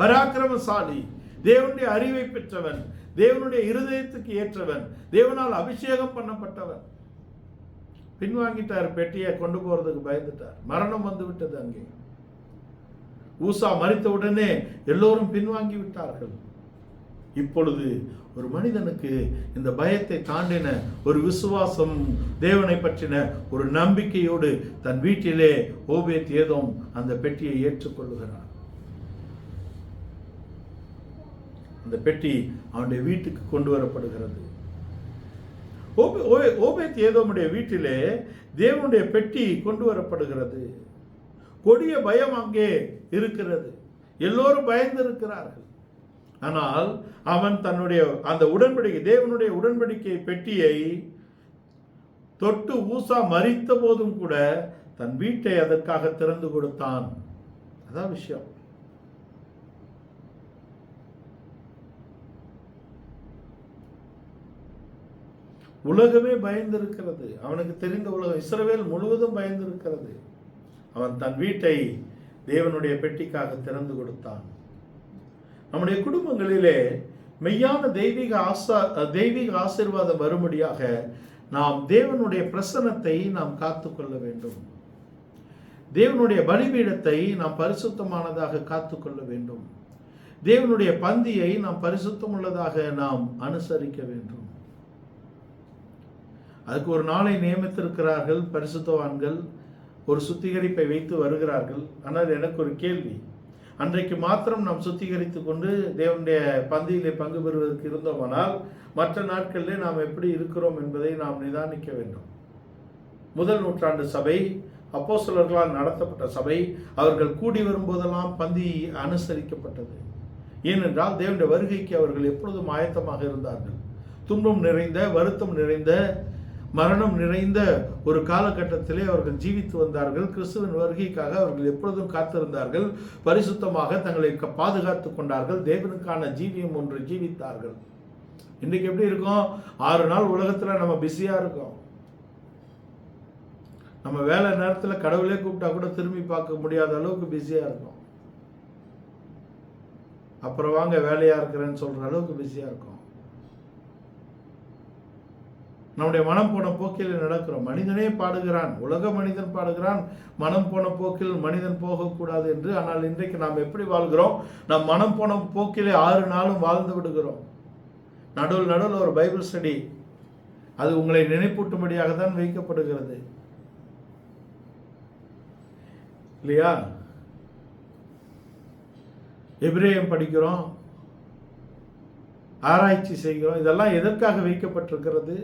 பராக்கிரமசாலி, தேவனுடைய அறிவை பெற்றவன், தேவனுடைய இருதயத்துக்கு ஏற்றவன், தேவனால் அபிஷேகம் பண்ணப்பட்டவன். பின்வாங்கிட்டார். பெட்டியை கொண்டு போறதுக்கு பயந்துட்டார். மரணம் வந்து விட்டது. அங்கே ஊசா மரித்த உடனே எல்லோரும் பின்வாங்கி விட்டார்கள். இப்பொழுது ஒரு மனிதனுக்கு இந்த பயத்தை தாண்டின ஒரு விசுவாசம், தேவனை பற்றின ஒரு நம்பிக்கையோடு தன் வீட்டிலே ஓபேத் ஏதோம் அந்த பெட்டியை ஏற்றுக்கொள்ளுகிறான். அந்த பெட்டி அவனுடைய வீட்டுக்கு கொண்டு வரப்படுகிறது. ஓபேத் ஏதோமுடைய வீட்டிலே தேவனுடைய பெட்டி கொண்டு வரப்படுகிறது. கொடிய பயம் அங்கே இருக்கிறது. எல்லோரும் பயந்து இருக்கிறார்கள். ஆனால் அவன் தன்னுடைய அந்த உடன்படிக்கை, தேவனுடைய உடன்படிக்கை பெட்டியை தொட்டு ஊசா மரித்த போதும் கூட தன் வீட்டை அதற்காக திறந்து கொடுத்தான். அதான் விஷயம். உலகமே பயந்திருக்கிறது. அவனுக்கு தெரிந்த உலகம் இஸ்ரவேல் முழுவதும் பயந்திருக்கிறது. அவன் தன் வீட்டை தேவனுடைய பெட்டிக்காக திறந்து கொடுத்தான். நம்முடைய குடும்பங்களிலே மெய்யான தெய்வீக ஆசீர்வாதம் வரும்படியாக நாம் தேவனுடைய பிரசன்னத்தை நாம் காத்துக்கொள்ள வேண்டும். தேவனுடைய பலிபீடத்தை நாம் பரிசுத்தமானதாக காத்துக்கொள்ள வேண்டும். தேவனுடைய பந்தியை நாம் பரிசுத்தமுள்ளதாக நாம் அனுசரிக்க வேண்டும். அதுக்கு ஒரு நாளை நியமித்திருக்கிறார்கள். பரிசுத்தவான்கள் ஒரு சுத்திகரிப்பை வைத்து வருகிறார்கள். ஆனால் எனக்கு ஒரு கேள்வி, அன்றைக்கு மாத்திரம் நாம் சுத்திகரித்து கொண்டு தேவனுடைய பந்தியிலே பங்கு பெறுவதற்கு இருந்தோமானால் மற்ற நாட்களிலே நாம் எப்படி இருக்கிறோம் என்பதை நாம் நிதானிக்க வேண்டும். முதல் நூற்றாண்டு சபை, அப்போஸ்தலர்களால் நடத்தப்பட்ட சபை, அவர்கள் கூடி வரும்போதெல்லாம் பந்தி அனுசரிக்கப்பட்டது. ஏனென்றால் தேவனுடைய வருகைக்கு அவர்கள் எப்பொழுதும் ஆயத்தமாக இருந்தார்கள். துன்பம் நிறைந்த, வருத்தம் நிறைந்த, மரணம் நிறைந்த ஒரு காலகட்டத்திலே அவர்கள் ஜீவித்து வந்தார்கள். கிறிஸ்துவின் வருகைக்காக அவர்கள் எப்பொழுதும் காத்திருந்தார்கள். பரிசுத்தமாக தங்களை பாதுகாத்து கொண்டார்கள். தேவனுக்கான ஜீவியம் ஒன்று ஜீவித்தார்கள். இன்னைக்கு எப்படி இருக்கும்? 6 நாள் உலகத்தில் நம்ம பிஸியாக இருக்கோம். நம்ம வேலை நேரத்தில் கடவுளே கூப்பிட்டா கூட திரும்பி பார்க்க முடியாத அளவுக்கு பிஸியாக இருக்கும். அப்புறம் வாங்க வேலையாக இருக்கிறேன்னு சொல்கிற அளவுக்கு பிஸியாக இருக்கும். நம்முடைய மனம் போன போக்கில் நடக்கிறோம். மனிதனே பாடுகிறான், உலக மனிதன் பாடுகிறான், மனம் போன போக்கில் மனிதன் போகக்கூடாது என்று. ஆனால் இன்றைக்கு நாம் எப்படி வாழ்கிறோம்? நம் மனம் போன போக்கிலே 6 நாளும் வாழ்ந்து விடுகிறோம். நடுவில் ஒரு பைபிள் ஸ்டடி, அது உங்களை நினைப்பூட்டும்படியாக தான் வைக்கப்படுகிறது இல்லையா? எபிரேயம் படிக்கிறோம், ஆராய்ச்சி செய்கிறோம். இதெல்லாம் எதற்காக வைக்கப்பட்டிருக்கிறது?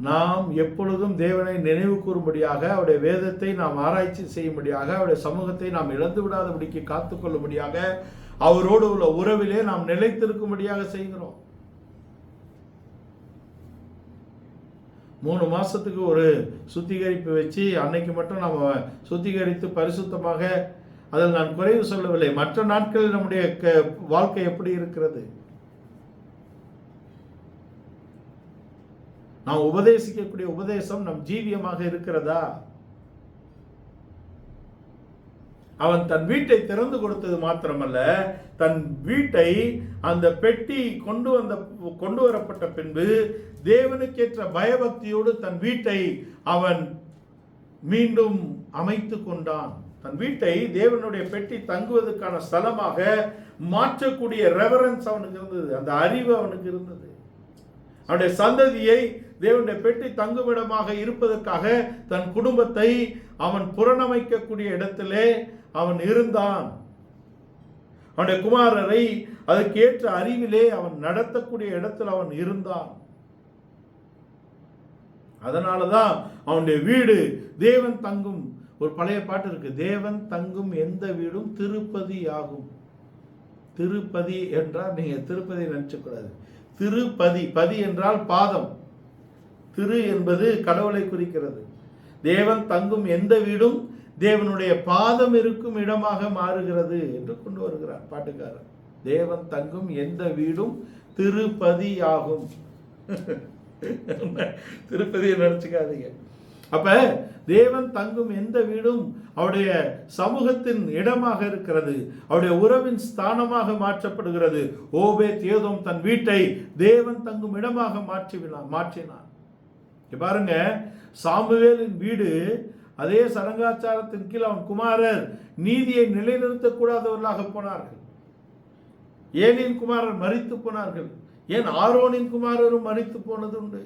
நாம் எப்பொழுதும் தேவனை நினைவு கூறும்படியாக, அவருடைய வேதத்தை நாம் ஆராய்ச்சி செய்யும்படியாக, அவருடைய சமூகத்தை நாம் இழந்து விடாதபடிக்கு காத்துக்கொள்ளும்படியாக, அவரோடு உள்ள உறவிலே நாம் நிலைத்திருக்கும்படியாக செய்கிறோம். 3 மாசத்துக்கு ஒரு சுத்திகரிப்பு வச்சு அன்னைக்கு மட்டும் நம்ம சுத்திகரித்து பரிசுத்தமாக அதில் நான் குறைவு சொல்லவில்லை. மற்ற நாட்களில் நம்முடைய வாழ்க்கை எப்படி இருக்கிறது? நாம் உபதேசிக்கக்கூடிய உபதேசம் நம் ஜீவியமாக இருக்கிறதா? அவன் தன் வீட்டை திறந்து கொடுத்தது மாத்திரமல்ல, தன் வீட்டை அந்த பெட்டி கொண்டு வரப்பட்ட பின்பு தேவனுக்கேற்ற பயபக்தியோடு தன் வீட்டை அவன் மீண்டும் அமைத்து கொண்டான். தன் வீட்டை தேவனுடைய பெட்டி தங்குவதற்கான ஸ்தலமாக மாற்றக்கூடிய ரெவரன்ஸ் அவனுக்கு இருந்தது, அந்த அறிவு அவனுக்கு இருந்தது. அவனுடைய சந்ததியை தேவனுடைய பெட்டி தங்குமிடமாக இருப்பதற்காக தன் குடும்பத்தை அவன் புறணமைக்கக்கூடிய இடத்திலே அவன் இருந்தான். அவனுடைய குமாரரை அதற்கு ஏற்ற அறிவிலே அவன் நடத்தக்கூடிய இடத்தில் அவன் இருந்தான். அதனாலதான் அவனுடைய வீடு தேவன் தங்கும். ஒரு பழைய பாட்டு இருக்கு, தேவன் தங்கும் எந்த வீடும் திருப்பதி ஆகும். திருப்பதி என்றால் நீங்க திருப்பதி நினைச்சக்கூடாது. திருப்பதி, பதி என்றால் பாதம், திரு என்பது கடவுளை குறிக்கிறது. தேவன் தங்கும் எந்த வீடும் தேவனுடைய பாதம் இருக்கும் இடமாக மாறுகிறது என்று கொண்டு வருகிறார் பாட்டுக்காரர். தேவன் தங்கும் எந்த வீடும் திருப்பதி ஆகும். திருப்பதியை நினைச்சுக்காதீங்க. அப்ப தேவன் தங்கும் எந்த வீடும் அவருடைய சமூகத்தின் இடமாக இருக்கிறது, அவருடைய உறவின் ஸ்தானமாக மாற்றப்படுகிறது. ஓபேத் ஏதோம் தன் வீட்டை தேவன் தங்கும் இடமாக மாற்றினான். பாருங்க, சாமுவேலின் வீடு அதே சடங்காச்சாரத்தின் கீழ் அவன் குமாரர் நீதியை நிலைநிறுத்தக்கூடாதவர்களாக போனார்கள். ஏலியின் குமாரர் மரித்து போனார்கள். ஏன் ஆரோனின் குமாரரும் மரித்து போனது உண்டு.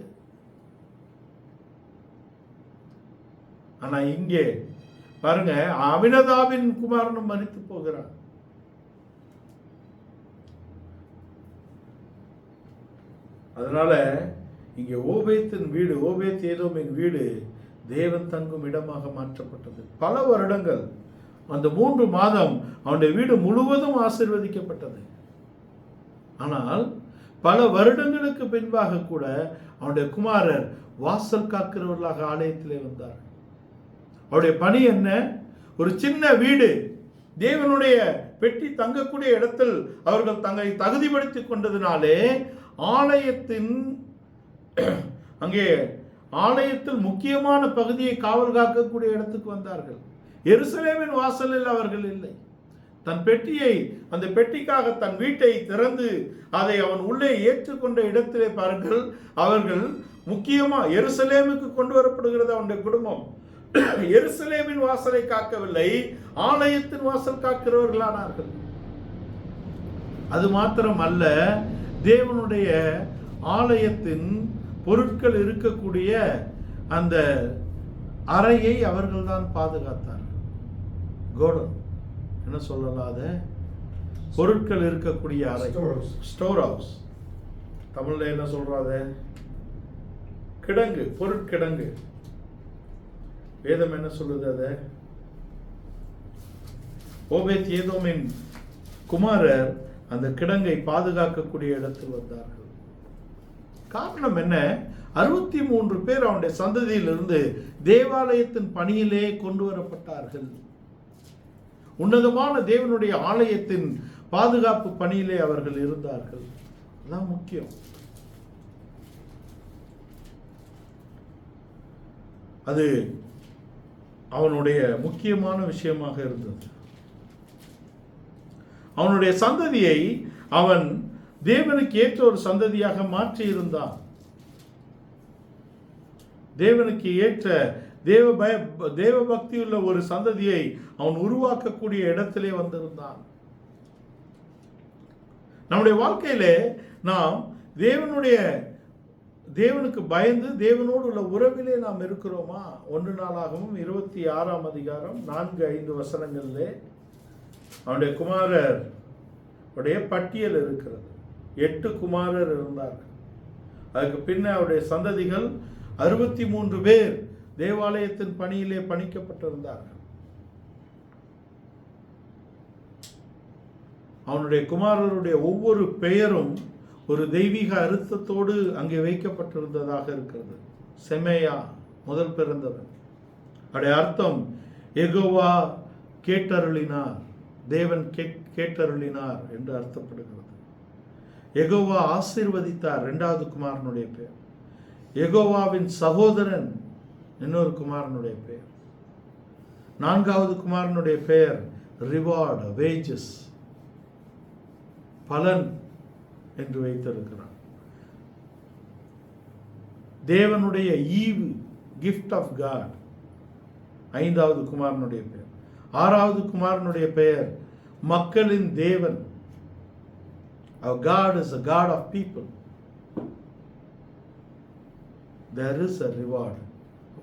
ஆனா இங்கே பாருங்க, அபினதாபின் குமாரனும் மரித்து போகிறான். அதனால இங்கே ஓபேத்தின் வீடு, ஓபேத் ஏதோமின் வீடு தேவன் தங்கும் இடமாக மாற்றப்பட்டது. பல வருடங்கள், அந்த 3 மாதம் அவனுடைய வீடு முழுவதும் ஆசீர்வதிக்கப்பட்டது. ஆனால் பல வருடங்களுக்கு பின்பாக கூட அவனுடைய குமாரர் வாசல் காக்கிறவர்களாக ஆலயத்திலே வந்தார். அவருடைய பணி என்ன? ஒரு சின்ன வீடு, தேவனுடைய பெட்டி தங்கக்கூடிய இடத்தில் அவர்கள் தங்களை தகுதிப்படுத்திக் கொண்டதினாலே ஆலயத்தின் அங்கே ஆலயத்தில் முக்கியமான பகுதியை காவல் காக்கக்கூடிய இடத்துக்கு வந்தார்கள். எருசலேமின் வாசலில் அவர்கள் இல்லை. தன் பெட்டியை, அந்த பெட்டிக்காக தன் வீட்டை திறந்து அதை அவன் உள்ளே ஏற்றுக்கொண்ட இடத்திலே பாருங்கள், அவர்கள் முக்கியமா எருசலேமுக்கு கொண்டு வரப்படுகிறது அவனுடைய குடும்பம். எருசலேமின் வாசலை காக்கவில்லை, ஆலயத்தின் வாசல் காக்கிறவர்களானார்கள். அது மாத்திரம் அல்ல, தேவனுடைய ஆலயத்தின் பொருட்கள் இருக்கக்கூடிய அந்த அறையை அவர்கள் தான் பாதுகாத்தார்கள். கோடன் என்ன சொல்லலாத பொருட்கள் இருக்கக்கூடிய அறை, ஸ்டோர் ஹவுஸ். தமிழ்ல என்ன சொல்றாத? கிடங்கு, பொருட்கிடங்கு. வேதம் என்ன சொல்லுது? அத ஓபேத் ஏதோமின் குமாரர் அந்த கிடங்கை பாதுகாக்கக்கூடிய இடத்தில் வந்தார்கள். காரணம் என்ன? 63 பேர் அவனுடைய சந்ததியிலிருந்து தேவாலயத்தின் பணியிலே கொண்டு வரப்பட்டார்கள். உன்னதமான தேவனுடைய ஆலயத்தின் பாதுகாப்பு பணியிலே அவர்கள் இருந்தார்கள். அதான் முக்கியம். அது அவனுடைய முக்கியமான விஷயமாக இருந்தது. அவனுடைய சந்ததியை அவன் தேவனுக்கு ஏற்ற ஒரு சந்ததியாக மாற்றி இருந்தான். தேவனுக்கு ஏற்ற தேவ பக்தியுள்ள ஒரு சந்ததியை அவன் உருவாக்கக்கூடிய இடத்திலே வந்திருந்தான். நம்முடைய வாழ்க்கையிலே நாம் தேவனுக்கு பயந்து தேவனோடு உள்ள உறவிலே நாம் இருக்கிறோமா? 1 நாளாகவும் 26ஆம் அதிகாரம் 4-5 வசனங்களிலே அவனுடைய குமாரர் உடைய பட்டியல் இருக்கிறது. 8 குமாரர் இருந்தார்கள். அதுக்கு பின்ன அவருடைய சந்ததிகள் 63 பேர் தேவாலயத்தின் பணியிலே பணிக்கப்பட்டிருந்தார்கள். அவனுடைய குமாரருடைய ஒவ்வொரு பெயரும் ஒரு தெய்வீக அர்த்தத்தோடு அங்கே வைக்கப்பட்டிருந்ததாக இருக்கிறது. செமேயா முதல் பிறந்தவன். அவருடைய அர்த்தம் யெகோவா கேட்டருளினார். தேவன் கேட்டருளினார் என்று அர்த்தப்படுகிறது. யெகோவா ஆசீர்வதித்தார், இரண்டாவது குமாரனுடைய பெயர். யெகோவாவின் சகோதரன் இன்னொரு குமாரனுடைய பெயர். நான்காவது குமாரனுடைய பெயர் ரிவார்டு, வேஜஸ், பலன் என்று வைத்திருக்கிறார். தேவனுடைய ஈவு, கிஃப்ட் ஆஃப் காட், ஐந்தாவது குமாரனுடைய பெயர். ஆறாவது குமாரனுடைய பெயர் மக்களின் தேவன். Our God is a God of people. There is a reward,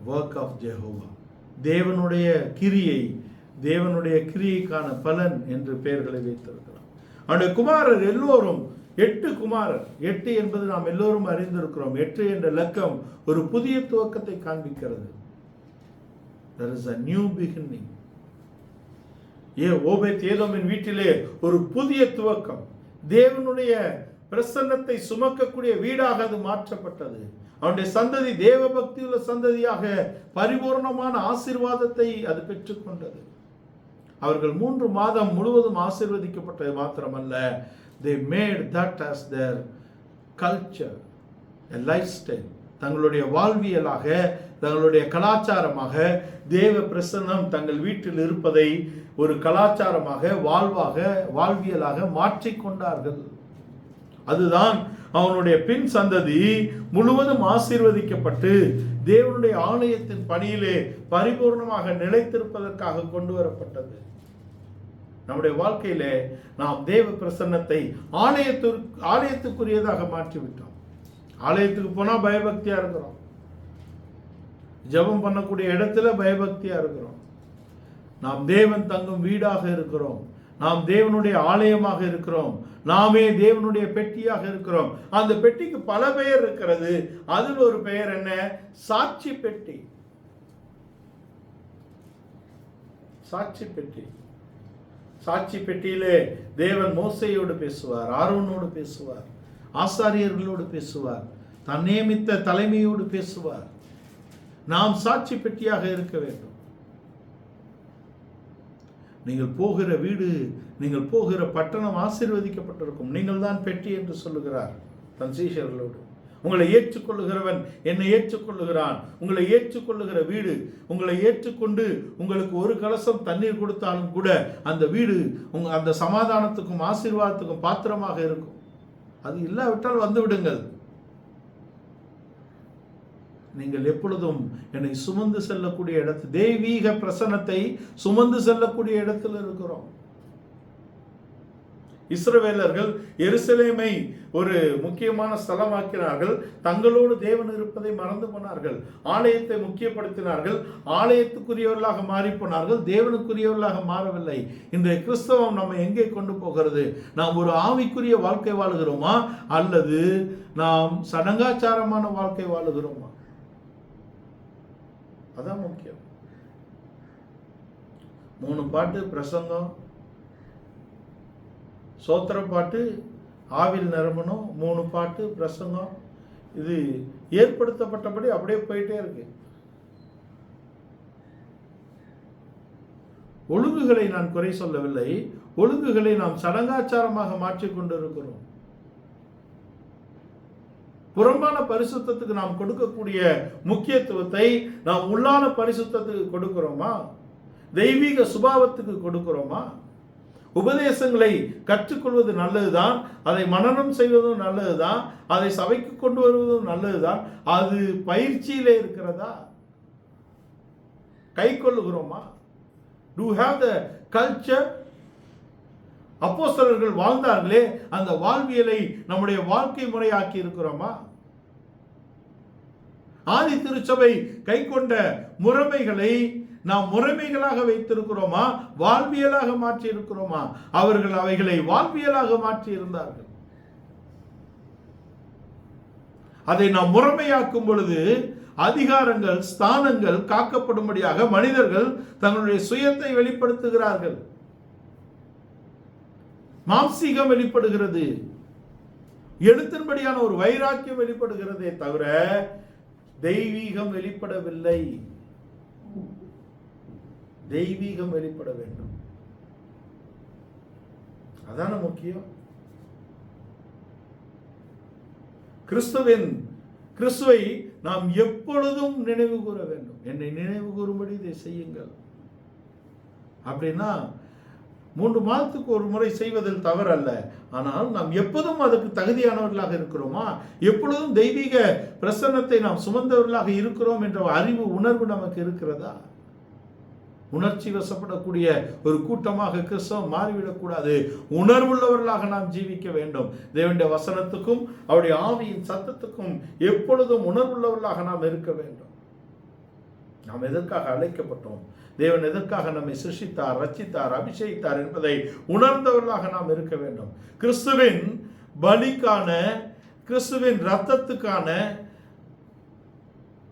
work of Jehovah. தேவனுடைய கிரியை, தேவனுடைய கிரியைக்கான பலன் என்று பெயர்களை வைத்திருக்கிறார். அவருடைய குமாரர் எல்லோரும் 8 குமாரர். 8 என்பது நாம் எல்லோரும் அறிந்திருக்கிறோம். 8 என்ற இலக்கம் ஒரு புதிய துவக்கத்தை காண்பிக்கிறது. There is a new beginning. Obed ஏதோமின் வீட்டிலே ஒரு புதிய துவக்கம். தேவனுடைய பிரசன்னத்தை சுமக்கக்கூடிய வீடாக அது மாற்றப்பட்டது. அவனுடைய சந்ததி தேவ பக்தியுள்ள சந்ததியாக பரிபூர்ணமான ஆசீர்வாதத்தை அது பெற்றுக்கொண்டது. அவர்கள் 3 மாதம் முழுவதும் ஆசீர்வதிக்கப்பட்டது மாத்திரமல்ல, they made that as their culture, a lifestyle. தங்களுடைய வாழ்வியலாக, தங்களுடைய கலாச்சாரமாக தேவ பிரசன்னம் தங்கள் வீட்டில் இருப்பதை ஒரு கலாச்சாரமாக, வாழ்வியலாக மாற்றிக்கொண்டார்கள். அதுதான் அவனுடைய பின் சந்ததி முழுவதும் ஆசீர்வதிக்கப்பட்டு தேவனுடைய ஆலயத்தின் பணியிலே பரிபூர்ணமாக நிலைத்திருப்பதற்காக கொண்டு வரப்பட்டது. நம்முடைய வாழ்க்கையிலே நாம் தேவ பிரசன்னத்தை ஆலயத்துக்குரியதாக மாற்றிவிட்டோம். ஆலயத்துக்கு போனா பயபக்தியா இருக்கிறோம், ஜெபம் பண்ணக்கூடிய இடத்துல பயபக்தியா இருக்கிறோம். நாம் தேவன் தங்கும் வீடாக இருக்கிறோம், நாம் தேவனுடைய ஆலயமாக இருக்கிறோம், நாமே தேவனுடைய பெட்டியாக இருக்கிறோம். அந்த பெட்டிக்கு பல பெயர் இருக்கிறது. அதில் ஒரு பெயர் என்ன? சாட்சி பெட்டி. சாட்சி பெட்டி. சாட்சி பெட்டியிலே தேவன் மோசேயோடு பேசுவார், ஆரோனோடு பேசுவார், ஆசாரியர்களோடு பேசுவார், தான் நியமித்த தலைமையோடு பேசுவார். நாம் சாட்சி பெட்டியாக இருக்க வேண்டும். நீங்கள் போகிற வீடு, நீங்கள் போகிற பட்டணம் ஆசீர்வதிக்கப்பட்டிருக்கும். நீங்கள் தான் பெட்டி என்று சொல்லுகிறார் தன் சீஷர்களோடு. உங்களை ஏற்றுக்கொள்ளுகிறவன் என்னை ஏற்றுக்கொள்ளுகிறான். உங்களை ஏற்றுக்கொள்ளுகிற வீடு, உங்களை ஏற்றுக்கொண்டு உங்களுக்கு ஒரு கலசம் தண்ணீர் கொடுத்தாலும் கூட அந்த வீடு அந்த சமாதானத்துக்கும் ஆசீர்வாதத்துக்கும் பாத்திரமாக இருக்கும். அது இல்லாவிட்டால் வந்து விடுங்கள். நீங்கள் எப்பொழுதும் என்னை சுமந்து செல்லக்கூடிய இடத்தில், தெய்வீக பிரசன்னத்தை சுமந்து செல்லக்கூடிய இடத்தில் இருக்கிறோம். இஸ்ரவேலர்கள் எருசலேமை ஒரு முக்கியமான ஸ்தலமாக்கினார்கள். தங்களோடு தேவன் இருப்பதை மறந்து போனார்கள். ஆலயத்தை முக்கியப்படுத்தினார்கள். ஆலயத்துக்குரியவர்களாக மாறி போனார்கள், தேவனுக்குரியவர்களாக மாறவில்லை. இன்றைய கிறிஸ்தவம் நம்ம எங்கே கொண்டு போகிறது? நாம் ஒரு ஆவிக்குரிய வாழ்க்கை வாழுகிறோமா அல்லது நாம் சடங்காச்சாரமான வாழ்க்கை வாழுகிறோமா? அதான் முக்கியம். 3 பாட்டு பிரசங்கம், சோத்திர பாட்டு, ஆவில் நிரம்பணும், 3 பாட்டு பிரசங்கம். இது ஏற்படுத்தப்பட்டபடி அப்படியே போயிட்டே இருக்கு. ஒழுங்குகளை நான் குறை சொல்லவில்லை. ஒழுங்குகளை நாம் சடங்காச்சாரமாக மாற்றிக்கொண்டு இருக்கிறோம். புறம்பான பரிசுத்தத்துக்கு நாம் கொடுக்கக்கூடிய முக்கியத்துவத்தை நாம் உள்ளான பரிசுத்தத்துக்கு கொடுக்கிறோமா? தெய்வீக சுபாவத்துக்கு கொடுக்கிறோமா? உபதேசங்களை கற்றுக்கொள்வது நல்லதுதான், அதை மனனம் செய்வதும் நல்லதுதான், அதை சபைக்கு கொண்டு வருவதும் நல்லதுதான். அது பயிற்சியிலே இருக்கிறதா? கை கொள்ளுகிறோமா? Do you have the culture? அப்போஸ்தலர்கள் வாழ்ந்தார்களே, அந்த வாழ்வியலை நம்முடைய வாழ்க்கை முறையாக்கி இருக்கிறோமா? ஆதி திருச்சபை கை கொண்ட முறைமைகளை நாம் முறைமைகளாக வைத்திருக்கிறோமா, வாழ்வியலாக மாற்றி இருக்கிறோமா? அவர்கள் அவைகளை வாழ்வியலாக மாற்றி இருந்தார்கள். அதை நாம் முறைமையாக்கும் பொழுது அதிகாரங்கள், ஸ்தானங்கள் காக்கப்படும்படியாக மனிதர்கள் தங்களுடைய சுயத்தை வெளிப்படுத்துகிறார்கள். மாம்சீகம் வெளிப்படுகிறது, எழுத்தின்படியான ஒரு வைராக்கியம் வெளிப்படுகிறதே தவிர தெய்வீகம் வெளிப்படவில்லை. தெய்வீகம் வெளிப்பட வேண்டும். அதான முக்கியம். கிறிஸ்துவை நாம் எப்பொழுதும் நினைவு கூற வேண்டும். என்னை நினைவு கூறும்படி இதை செய்யுங்கள் அப்படின்னா 3 மாதத்துக்கு ஒரு முறை செய்வதில் தவறல்ல. ஆனால் நாம் எப்போதும் அதுக்கு தகுதியானவர்களாக இருக்கிறோமா? எப்பொழுதும் தெய்வீக பிரசன்னத்தை நாம் சுமந்தவர்களாக இருக்கிறோம் என்ற அறிவு உணர்வு நமக்கு இருக்கிறதா? உணர்ச்சி வசப்படக்கூடிய ஒரு கூட்டமாக கிறிஸ்தவம் மாறிவிடக்கூடாது. உணர்வுள்ளவர்களாக நாம் ஜீவிக்க வேண்டும். தேவனுடைய வசனத்துக்கும் அவருடைய ஆவியின் சத்தத்துக்கும் எப்பொழுதும் உணர்வுள்ளவர்களாக நாம் இருக்க வேண்டும். நாம் எதற்காக அழைக்கப்பட்டோம், தேவன் எதற்காக நம்மை சிருஷ்டித்தார், ரட்சித்தார், அபிஷேகித்தார் என்பதை உணர்ந்தவர்களாக நாம் இருக்க வேண்டும். கிறிஸ்துவின் பலிக்கான, கிறிஸ்துவின் இரத்தத்துக்கான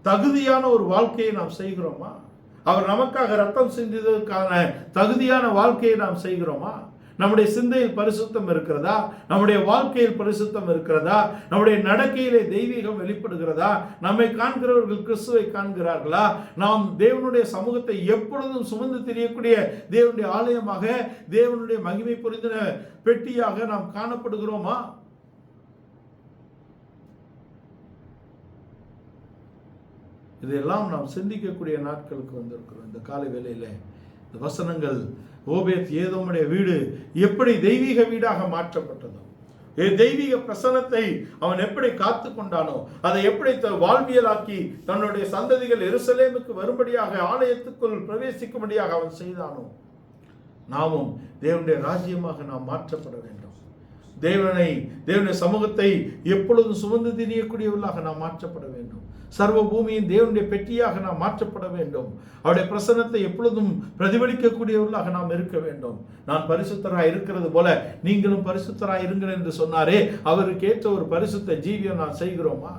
தகுதியான ஒரு வாழ்க்கையை நாம் செய்கிறோமா? அவர் நமக்காக ரத்தம் சிந்தியதற்கான தகுதியான வாழ்க்கையை நாம் செய்கிறோமா? நம்முடைய சிந்தையில் பரிசுத்தம் இருக்கிறதா? நம்முடைய வாழ்க்கையில் பரிசுத்தம் இருக்கிறதா? நம்முடைய நடக்கையிலே தெய்வீகம் வெளிப்படுகிறதா? நம்மை காண்கிறவர்கள் கிறிஸ்துவை காண்கிறார்களா? நாம் தேவனுடைய சமூகத்தை எப்பொழுதும் சுமந்து திரியக்கூடிய தேவனுடைய ஆலயமாக, தேவனுடைய மகிமை பொருந்தின பெட்டியாக நாம் காணப்படுகிறோமா? இதெல்லாம் நாம் சிந்திக்கக்கூடிய நாட்களுக்கு வந்திருக்கிறோம். இந்த காலை வேளையில இந்த வசனங்கள், ஓபேத் ஏதோமுடைய வீடு எப்படி தெய்வீக வீடாக மாற்றப்பட்டதோ, தெய்வீக பிரசனத்தை அவன் எப்படி காத்து கொண்டானோ, அதை எப்படி வாழ்வியலாக்கி தன்னுடைய சந்ததிகள் எருசலேமுக்கு வரும்படியாக, ஆலயத்துக்குள் பிரவேசிக்கும்படியாக அவன் செய்தானோ, நாமும் தேவனுடைய ராஜ்யமாக நாம் மாற்றப்பட வேண்டும். தேவனுடைய சமூகத்தை எப்பொழுதும் சுமந்து திரியக்கூடியவர்களாக நாம் மாற்றப்பட வேண்டும். சர்வ பூமியின் தேவனுடைய பெட்டியாக நாம் மாற்றப்பட வேண்டும். அவருடைய பிரசன்னத்தை எப்பொழுதும் பிரதிபலிக்கக்கூடியவர்களாக நாம் இருக்க வேண்டும். நான் பரிசுத்தராய் இருக்கிறது போல நீங்களும் பரிசுத்தராய் இருங்கள் என்று சொன்னாரே, அவருக்கு ஏற்ற ஒரு பரிசுத்த ஜீவியம் நான் செய்கிறோமா?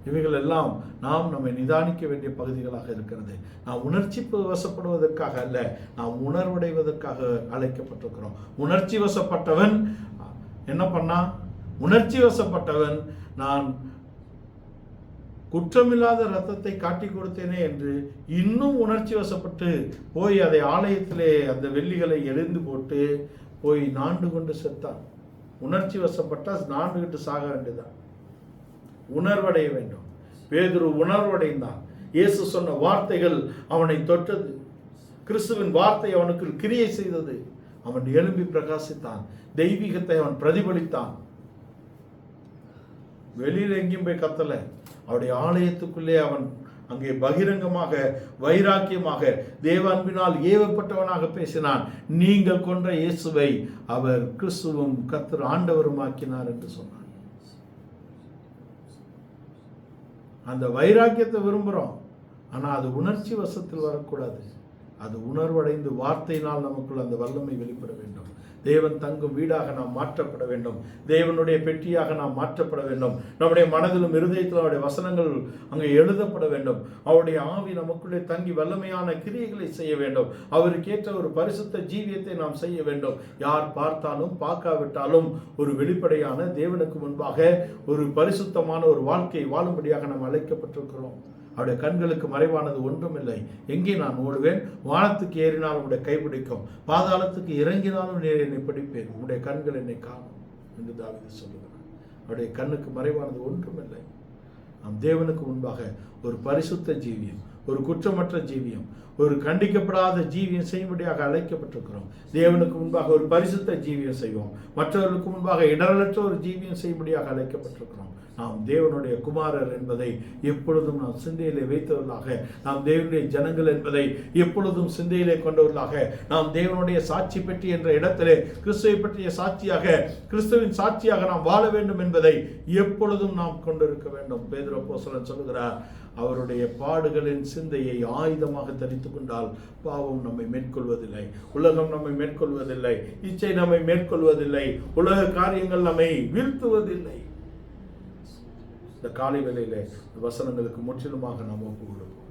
இவைகள் எல்லாம் நாம் நம்மை நிதானிக்க வேண்டிய பகுதிகளாக இருக்கிறது. நாம் உணர்ச்சி வசப்படுவதற்காக அல்ல, நாம் உணர்வடைவதற்காக அழைக்கப்பட்டிருக்கிறோம். உணர்ச்சி வசப்பட்டவன் என்ன பண்ணா? உணர்ச்சி வசப்பட்டவன் நான் குற்றமில்லாத ரத்தத்தை காட்டி கொடுத்தேனே என்று இன்னும் உணர்ச்சி வசப்பட்டு போய் அதை ஆலயத்திலே அந்த வெள்ளிகளை எரிந்து போட்டு போய் நாண்டு கொண்டு செத்தான். உணர்ச்சி வசப்பட்டா நாண்டுகிட்டு சாக வேண்டியதான். உணர்வடைய வேண்டும். பேதுரு உணர்வடைந்தான். இயேசு சொன்ன வார்த்தைகள் அவனை தொட்டது. கிறிஸ்துவின் வார்த்தை அவனுக்கு கிரியை செய்தது. அவன் எழும்பி பிரகாசித்தான். தெய்வீகத்தை அவன் பிரதிபலித்தான். வெளியில் எங்கேயும் போய் கத்தல. அவருடைய ஆலயத்துக்குள்ளே அவன் அங்கே பகிரங்கமாக, வைராக்கியமாக, தேவ அன்பினால் ஏவப்பட்டவனாக பேசினான். நீங்கள் கொன்ற இயேசுவை அவர் கிறிஸ்துவும் கர்த்தர் ஆண்டவரும் ஆக்கினார் என்று சொன்னான். அந்த வைராக்கியத்தை விரும்புகிறோம். ஆனால் அது உணர்ச்சி வசத்தில் வரக்கூடாது. அது உணர்வடைந்து வார்த்தையினால் நமக்குள் அந்த வல்லமை வெளிப்பட வேண்டும். தேவன் தங்கும் வீடாக நாம் மாற்றப்பட வேண்டும். தேவனுடைய பெட்டியாக நாம் மாற்றப்பட வேண்டும். நம்முடைய மனதிலும் இருதயத்திலும் அவருடைய வசனங்கள் அங்கே எழுதப்பட வேண்டும். அவருடைய ஆவி நமக்குள்ளே தங்கி வல்லமையான கிரியைகளை செய்ய வேண்டும். அவருக்கேற்ற ஒரு பரிசுத்த ஜீவியத்தை நாம் செய்ய வேண்டும். யார் பார்த்தாலும் பார்க்காவிட்டாலும் ஒரு வெளிப்படையான தேவனுக்கு முன்பாக ஒரு பரிசுத்தமான ஒரு வாழ்க்கையை வாழும்படியாக நாம் அழைக்கப்பட்டிருக்கிறோம். அவருடைய கண்களுக்கு மறைவானது ஒன்றுமில்லை. எங்கே நான் ஓடுவேன்? வானத்துக்கு ஏறினாலும் உடைய கைப்பிடிக்கும், பாதாளத்துக்கு இறங்கினாலும் நீர் என்னை பிடிப்பேன், உடைய கண்கள் என்னை காணும் என்று தாவீது சொல்லுகிறார். அவருடைய கண்ணுக்கு மறைவானது ஒன்றுமில்லை. நாம் தேவனுக்கு முன்பாக ஒரு பரிசுத்த ஜீவியம், ஒரு குற்றமற்ற ஜீவியம், ஒரு கண்டிக்கப்படாத ஜீவியம் செய்யும்படியாக அழைக்கப்பட்டிருக்கிறோம். தேவனுக்கு முன்பாக ஒரு பரிசுத்த ஜீவியம் செய்வோம். மற்றவர்களுக்கு முன்பாக இடரலற்ற ஒரு ஜீவியம் செய்யும்படியாக அழைக்கப்பட்டிருக்கிறோம். நாம் தேவனுடைய குமாரர் என்பதை எப்பொழுதும் நாம் சிந்தையிலே வைத்தவர்களாக, நாம் தேவனுடைய ஜனங்கள் என்பதை எப்பொழுதும் சிந்தையிலே கொண்டவர்களாக, நாம் தேவனுடைய சாட்சி பெட்டி என்ற இடத்திலே கிறிஸ்துவை பற்றிய சாட்சியாக, கிறிஸ்துவின் சாட்சியாக நாம் வாழ வேண்டும் என்பதை எப்பொழுதும் நாம் கொண்டிருக்க வேண்டும். பேதுரு அப்போஸ்தலன் சொல்லுகிறார், அவருடைய பாடுகளின் சிந்தையை ஆயுதமாக தரித்து கொண்டால் பாவம் நம்மை மேற்கொள்வதில்லை, உலகம் நம்மை மேற்கொள்வதில்லை, இச்சை நம்மை மேற்கொள்வதில்லை, உலக காரியங்கள் நம்மை வீழ்த்துவதில்லை. இந்த காலை வேளையிலே வசனங்களுக்கு முற்றிலுமாக நாம் ஒப்பு கொடுப்போம்.